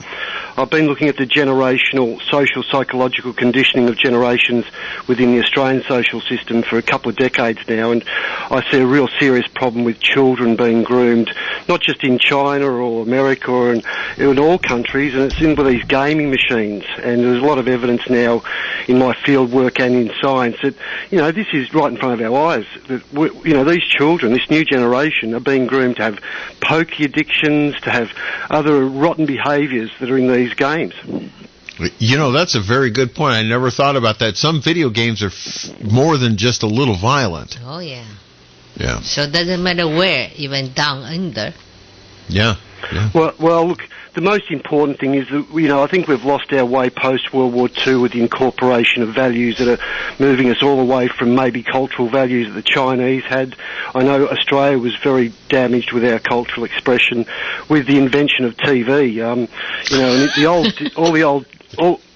S13: I've been looking at the generational social psychological conditioning of generations within the Australian social system for a couple of decades now, and I see a real serious problem with children being groomed, not just in China or America or in all countries, and it's in with these gaming machines. And there's a lot of evidence now in my field work and in science that, this is right in front of our eyes, that, these children, this new generation, are being groomed to have pokey addictions, to have other rotten behaviours that are in these games.
S1: That's a very good point. I never thought about that. Some video games are more than just a little violent.
S3: Oh, yeah.
S1: Yeah.
S3: So it doesn't matter where, even down under.
S1: Yeah.
S13: Well, look, the most important thing is that, I think we've lost our way post-World War II with the incorporation of values that are moving us all away from maybe cultural values that the Chinese had. I know Australia was very damaged with our cultural expression with the invention of TV. And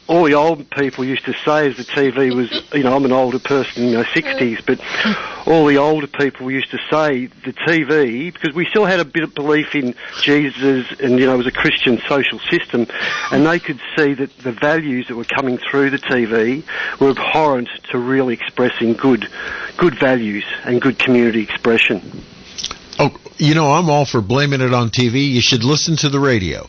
S13: all the old people used to say is the TV was, I'm an older person in my 60s, but all the older people used to say the TV, because we still had a bit of belief in Jesus and, it was a Christian social system, and they could see that the values that were coming through the TV were abhorrent to really expressing good values and good community expression.
S1: Oh, I'm all for blaming it on TV. You should listen to the radio.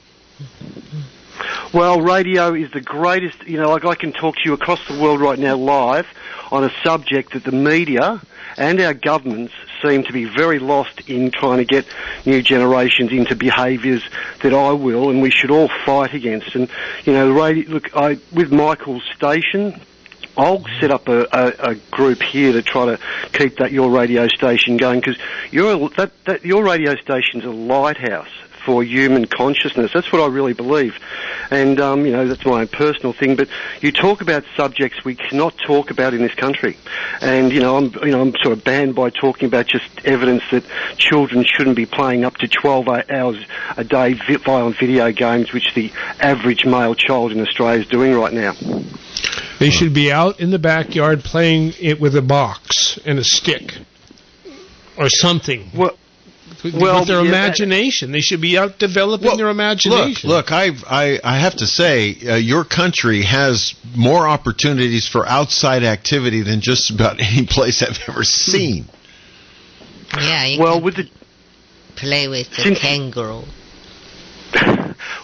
S13: Well, radio is the greatest, I can talk to you across the world right now live on a subject that the media and our governments seem to be very lost in trying to get new generations into behaviours that I will and we should all fight against. And, the radio, with Michael's station, I'll set up a group here to try to keep your radio station going, because your radio station's a lighthouse for human consciousness. That's what I really believe. And, that's my own personal thing. But you talk about subjects we cannot talk about in this country. And, I'm sort of banned by talking about just evidence that children shouldn't be playing up to 12 hours a day violent video games, which the average male child in Australia is doing right now.
S4: They should be out in the backyard playing it with a box and a stick or something. With their imagination. They should be out developing their imagination.
S1: Look, I have to say, your country has more opportunities for outside activity than just about any place I've ever seen.
S3: Yeah, you can play with the kangaroo.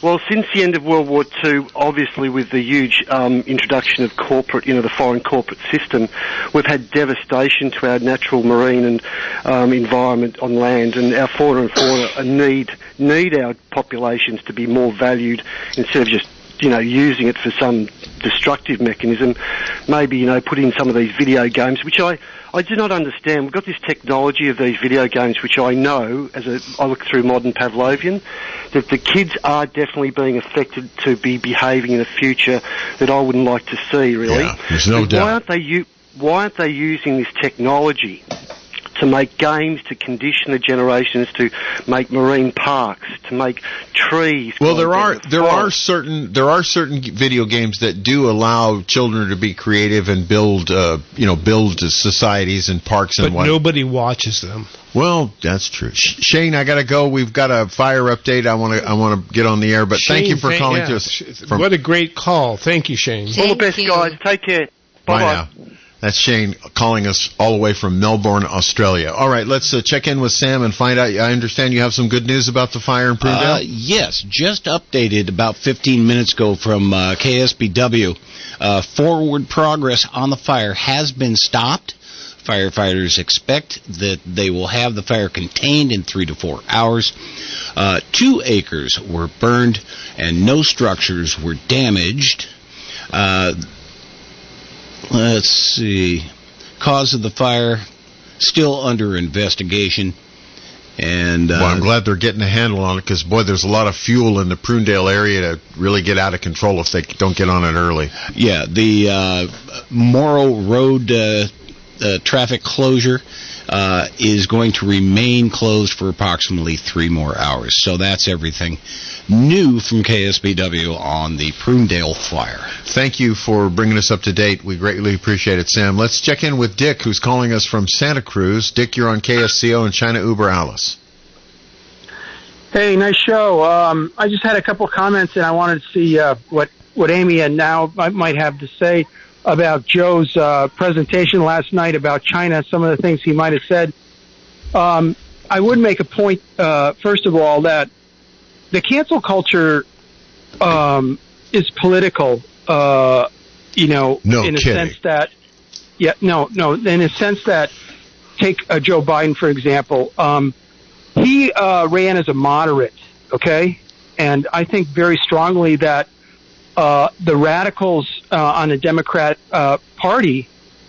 S13: Well, since the end of World War II, obviously with the huge introduction of corporate, the foreign corporate system, we've had devastation to our natural marine and environment on land, and our fauna and flora need our populations to be more valued instead of just using it for some destructive mechanism. Maybe, put in some of these video games, which I do not understand. We've got this technology of these video games, which I know, I look through modern Pavlovian, that the kids are definitely being affected to be behaving in a future that I wouldn't like to see, really.
S1: Yeah, there's no doubt.
S13: Why aren't they using this technology to make games, to condition the generations, to make marine parks, to make trees?
S1: Well, there are certain video games that do allow children to be creative and build societies and parks and
S4: whatnot. But nobody watches them.
S1: Well, that's true. Shane, I got to go. We've got a fire update. I want to get on the air, but Shane, thank you for calling to us.
S4: What a great call. Thank you, Shane.
S13: All the best, guys. Take care. Bye
S1: now. That's Shane calling us all the way from Melbourne, Australia. All right, let's check in with Sam and find out. I understand you have some good news about the fire in Prudell?
S11: Yes, just updated about 15 minutes ago from KSBW. Forward progress on the fire has been stopped. Firefighters expect that they will have the fire contained in 3 to 4 hours. 2 acres were burned and no structures were damaged. Let's see. Cause of the fire still under investigation. And
S1: well, I'm glad they're getting a handle on it because, boy, there's a lot of fuel in the Prunedale area to really get out of control if they don't get on it early.
S11: Yeah, the Morrow Road traffic closure is going to remain closed for approximately 3 more hours. So that's everything new from KSBW on the Prunedale fire.
S1: Thank you for bringing us up to date. We greatly appreciate it, Sam. Let's check in with Dick, who's calling us from Santa Cruz. Dick, you're on KSCO and China Uber Alice.
S14: Hey, nice show. I just had a couple comments, and I wanted to see what Amy and now might have to say about Joe's presentation last night about China, some of the things he might have said. I would make a point, first of all, that the cancel culture is political, in a sense that, in a sense that, take Joe Biden, for example. He ran as a moderate, okay? And I think very strongly that the radicals on the Democrat Party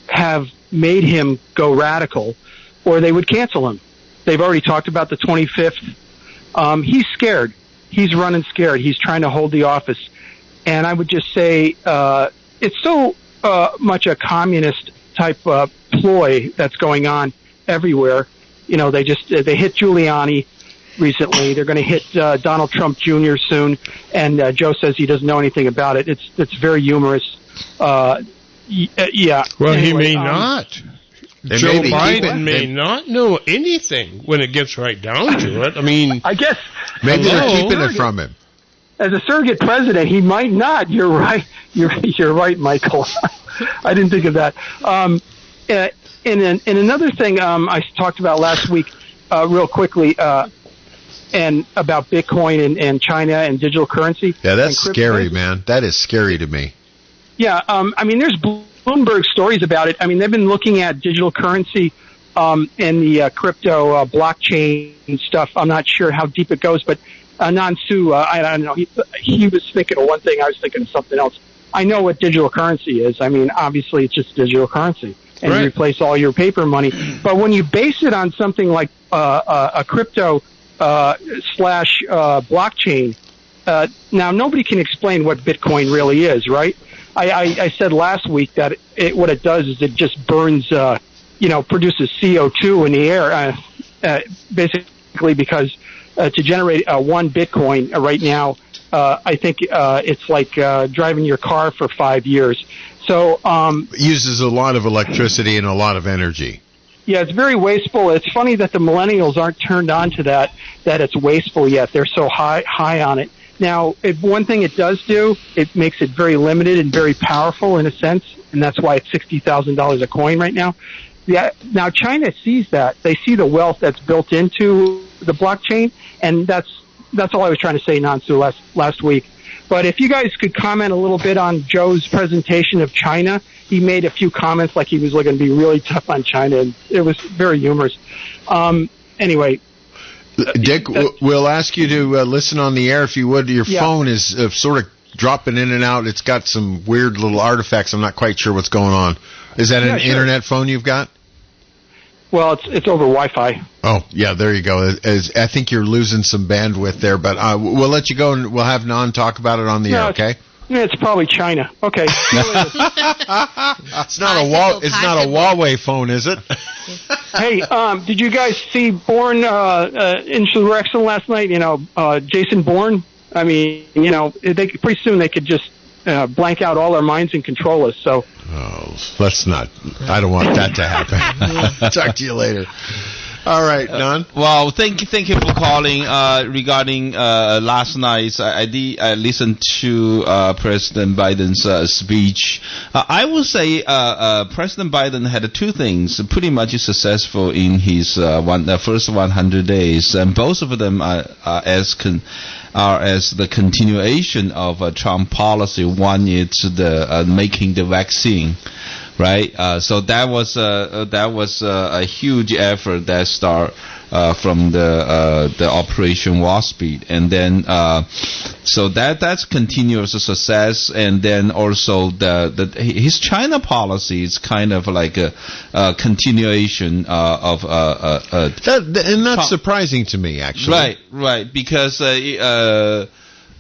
S14: have made him go radical, or they would cancel him. They've already talked about the 25th. He's scared. He's running scared. He's trying to hold the office. And I would just say it's so much a communist type ploy that's going on everywhere. They hit Giuliani recently. They're going to hit Donald Trump Jr. soon, and Joe says he doesn't know anything about it. It's very humorous. Yeah.
S4: Well,
S14: anyway,
S4: he may not. Joe Biden may not know anything when it gets right down to it. I mean,
S14: I guess
S1: maybe they're keeping it from him.
S14: As a surrogate president, he might not. You're right. You're right, Michael. I didn't think of that. And another thing I talked about last week, real quickly, and about Bitcoin and China and digital currency.
S1: Yeah, that's scary, man. That is scary to me.
S14: Yeah, there's Bloomberg stories about it. They've been looking at digital currency and the crypto blockchain stuff. I'm not sure how deep it goes, but Nansu, I don't know. He was thinking of one thing. I was thinking of something else. I know what digital currency is. Obviously, it's just digital currency. And you replace all your paper money. But when you base it on something like a crypto slash blockchain, now nobody can explain what Bitcoin really is, right? I said last week that what it does is it just burns, produces CO2 in the air, basically because to generate 1 Bitcoin right now, I think it's like driving your car for 5 years. So
S1: it uses a lot of electricity and a lot of energy.
S14: Yeah, it's very wasteful. It's funny that the millennials aren't turned on to that it's wasteful yet. They're so high on it. Now, one thing it does do, it makes it very limited and very powerful in a sense, and that's why it's $60,000 a coin right now. Yeah. Now, China sees that. They see the wealth that's built into the blockchain, and that's all I was trying to say, Nansu, last week. But if you guys could comment a little bit on Joe's presentation of China, he made a few comments like he was going to be really tough on China, and it was very humorous. Anyway.
S1: Dick, we'll ask you to listen on the air if you would. Your phone is sort of dropping in and out. It's got some weird little artifacts. I'm not quite sure what's going on. Is that an internet phone you've got?
S14: Well, it's over Wi-Fi.
S1: Oh, yeah, there you go. I think you're losing some bandwidth there, but we'll let you go, and we'll have Nan talk about it on the air, okay?
S14: It's probably China. Okay.
S1: It's not a Huawei phone, is it?
S14: Hey, did you guys see Bourne Insurrection last night? Jason Bourne? Pretty soon they could just blank out all our minds and control us. So.
S1: Oh, let's not. I don't want that to happen. Talk to you later. All right, Nan.
S2: Well, thank you for calling. Regarding last night, I listened to President Biden's speech. I would say President Biden had two things pretty much successful in his first 100 days, and both of them are as the continuation of Trump policy. One is the making the vaccine. Right, so that was a huge effort that started from the Operation Warp Speed, and then so that's continuous success, and then also his China policy is kind of like a continuation of
S1: and that's surprising to me, actually.
S2: Right, because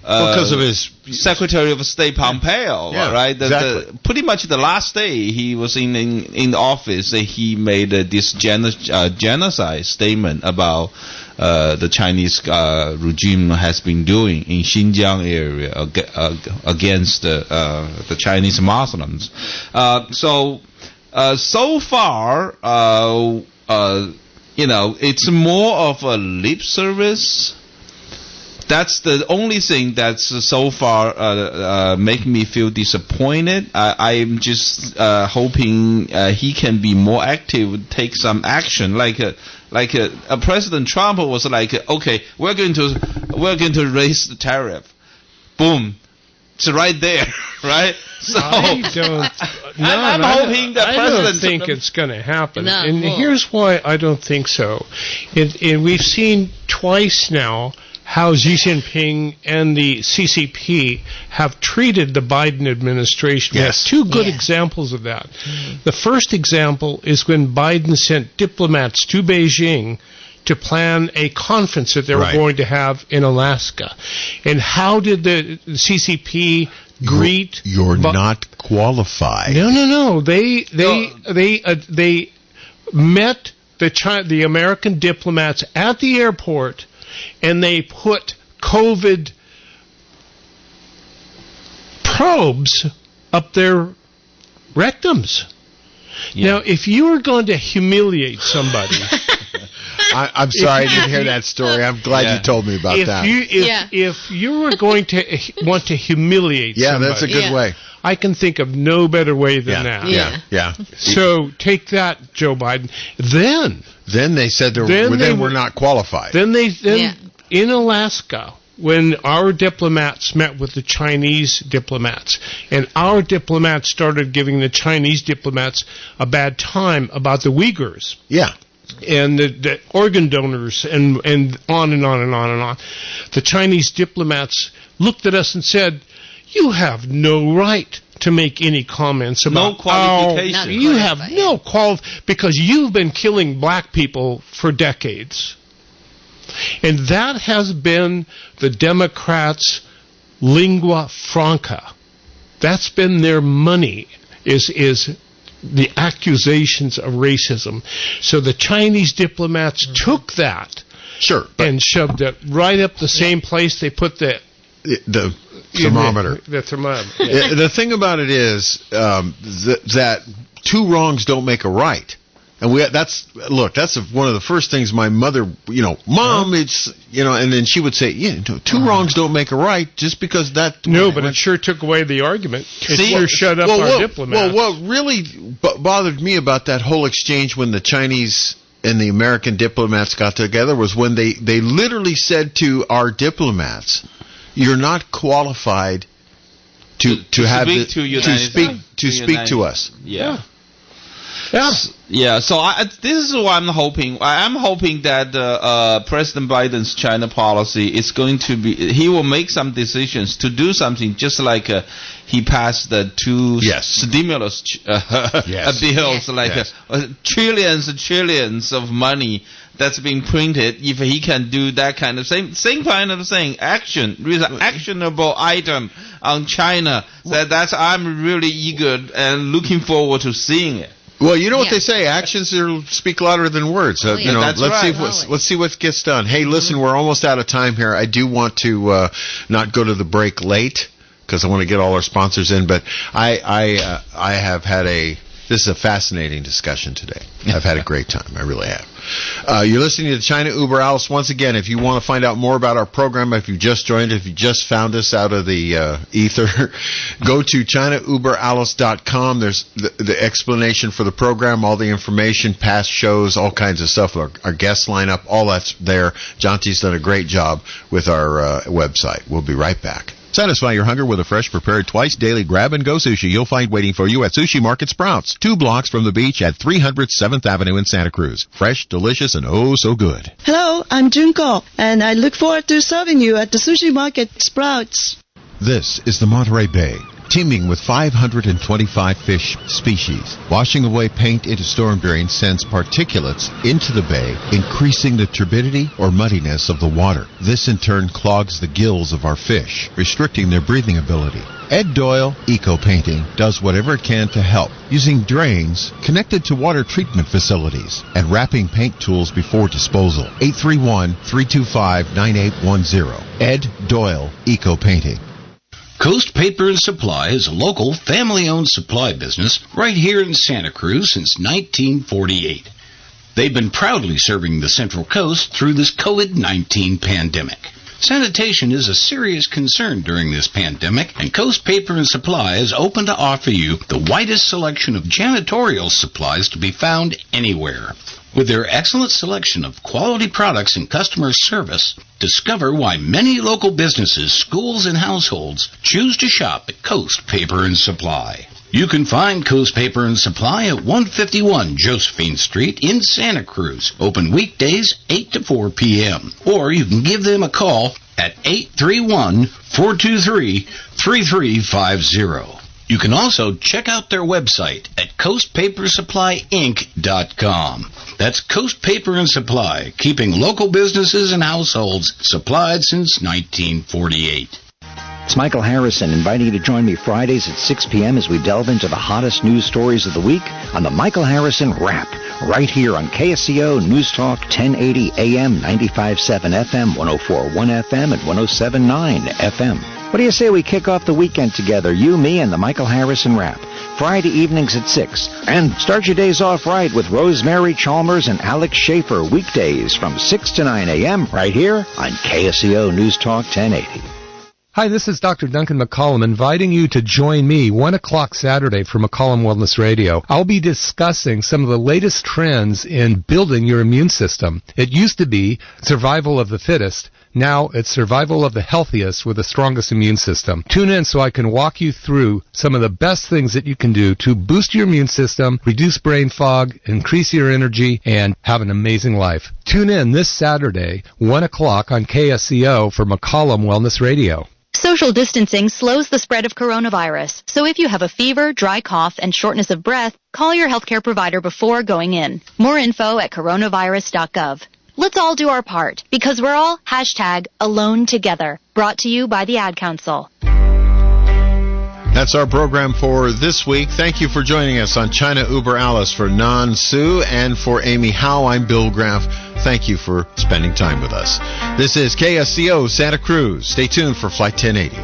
S1: because of his
S2: Secretary of State Pompeo, right?
S1: Exactly.
S2: Pretty much the last day he was in office, he made this genocide statement about the Chinese regime has been doing in Xinjiang area against the Chinese Muslims. So far, it's more of a lip service. That's the only thing that's so far making me feel disappointed. I'm just hoping he can be more active, take some action. Like President Trump was like, okay, we're going to raise the tariff. Boom, it's right there, right? So I'm hoping that
S4: I don't think it's going to happen.
S3: No,
S4: and here's why I don't think so. And we've seen twice now how Xi Jinping and the CCP have treated the Biden administration.
S1: Yes.
S4: We have two good examples of that. The first example is when Biden sent diplomats to Beijing to plan a conference that they were going to have in Alaska. And how did the CCP greet?
S1: You're not qualified.
S4: No. They met the American diplomats at the airport, and they put COVID probes up their rectums. Now, if you were going to humiliate somebody...
S1: I'm sorry I didn't hear that story. I'm glad you told me about that.
S4: If you were going to want to humiliate somebody...
S1: that's a good way.
S4: I can think of no better way than that.
S1: Yeah.
S4: So take that, Joe Biden. Then
S1: they said we're not qualified.
S4: Then in Alaska, when our diplomats met with the Chinese diplomats, and our diplomats started giving the Chinese diplomats a bad time about the Uyghurs.
S1: Yeah.
S4: And the organ donors and on and on and on and on. The Chinese diplomats looked at us and said, you have no right to make any comments about
S2: no qualification.
S4: You have no because you've been killing black people for decades. And that has been the Democrats' lingua franca. That's been their money, is the accusations of racism. So the Chinese diplomats took that and shoved it right up the same place they put the
S1: thermometer.
S4: The thermometer.
S1: The thing about it is that two wrongs don't make a right. And that's one of the first things my mother, Mom, it's, and then she would say, two wrongs don't make a right just because that.
S4: No, but it sure took away the argument. It sure shut up our diplomats.
S1: Well, what really bothered me about that whole exchange when the Chinese and the American diplomats got together was when they literally said to our diplomats, you're not qualified to speak to us.
S2: Yeah. So this is what I'm hoping. I'm hoping that President Biden's China policy is going to be. He will make some decisions to do something, just like he passed the two stimulus bills, trillions and trillions of money that's being printed. If he can do that kind of same kind of thing, actionable item on China, I'm really eager and looking forward to seeing it.
S1: Well, you know what they say: actions speak louder than words. Let's see what gets done. Hey, listen, we're almost out of time here. I do want to not go to the break late because I want to get all our sponsors in. But I have had This is a fascinating discussion today. I've had a great time. I really have. You're listening to China Uber Alice. Once again, if you want to find out more about our program, if you just joined, if you just found us out of the ether, go to ChinaUberAlice.com. There's the explanation for the program, all the information, past shows, all kinds of stuff, our guest lineup, all that's there. Jonty's done a great job with our website. We'll be right back.
S15: Satisfy your hunger with a fresh, prepared, twice daily grab-and-go sushi you'll find waiting for you at Sushi Market Sprouts, 2 blocks from the beach at 300 7th Avenue in Santa Cruz. Fresh, delicious, and oh so good.
S6: Hello, I'm Junko, and I look forward to serving you at the Sushi Market Sprouts.
S15: This is the Monterey Bay, teeming with 525 fish species. Washing away paint into storm drains sends particulates into the bay, increasing the turbidity or muddiness of the water. This in turn clogs the gills of our fish, restricting their breathing ability. Ed Doyle Eco Painting does whatever it can to help, using drains connected to water treatment facilities and wrapping paint tools before disposal. 831-325-9810. Ed Doyle Eco Painting.
S11: Coast Paper and Supply is a local, family-owned supply business right here in Santa Cruz since 1948. They've been proudly serving the Central Coast through this COVID-19 pandemic. Sanitation is a serious concern during this pandemic, and Coast Paper and Supply is open to offer you the widest selection of janitorial supplies to be found anywhere. With their excellent selection of quality products and customer service, discover why many local businesses, schools, and households choose to shop at Coast Paper and Supply. You can find Coast Paper and Supply at 151 Josephine Street in Santa Cruz, open weekdays 8 to 4 p.m. Or you can give them a call at 831-423-3350. You can also check out their website at coastpapersupplyinc.com. That's Coast Paper and Supply, keeping local businesses and households supplied since 1948.
S16: It's Michael Harrison inviting you to join me Fridays at 6 p.m. as we delve into the hottest news stories of the week on the Michael Harrison Wrap, right here on KSCO News Talk 1080 AM, 95.7 FM, 104.1 FM, and 107.9 FM. What do you say we kick off the weekend together, you, me, and the Michael Harrison Wrap? Friday evenings at 6. And start your days off right with Rosemary Chalmers and Alex Schaefer weekdays from 6 to 9 a.m. right here on KSCO News Talk 1080.
S17: Hi, this is Dr. Duncan McCollum inviting you to join me 1 o'clock Saturday for McCollum Wellness Radio. I'll be discussing some of the latest trends in building your immune system. It used to be survival of the fittest. Now it's survival of the healthiest with the strongest immune system. Tune in so I can walk you through some of the best things that you can do to boost your immune system, reduce brain fog, increase your energy, and have an amazing life. Tune in this Saturday, 1 o'clock on KSCO for McCollum Wellness Radio.
S18: Social distancing slows the spread of coronavirus, so if you have a fever, dry cough, and shortness of breath, call your healthcare provider before going in. More info at coronavirus.gov. Let's all do our part, because we're all #AloneTogether. Brought to you by the Ad Council.
S1: That's our program for this week. Thank you for joining us on China Uber Alice. For Nan Su and for Amy Howe, I'm Bill Graff. Thank you for spending time with us. This is KSCO Santa Cruz. Stay tuned for Flight 1080.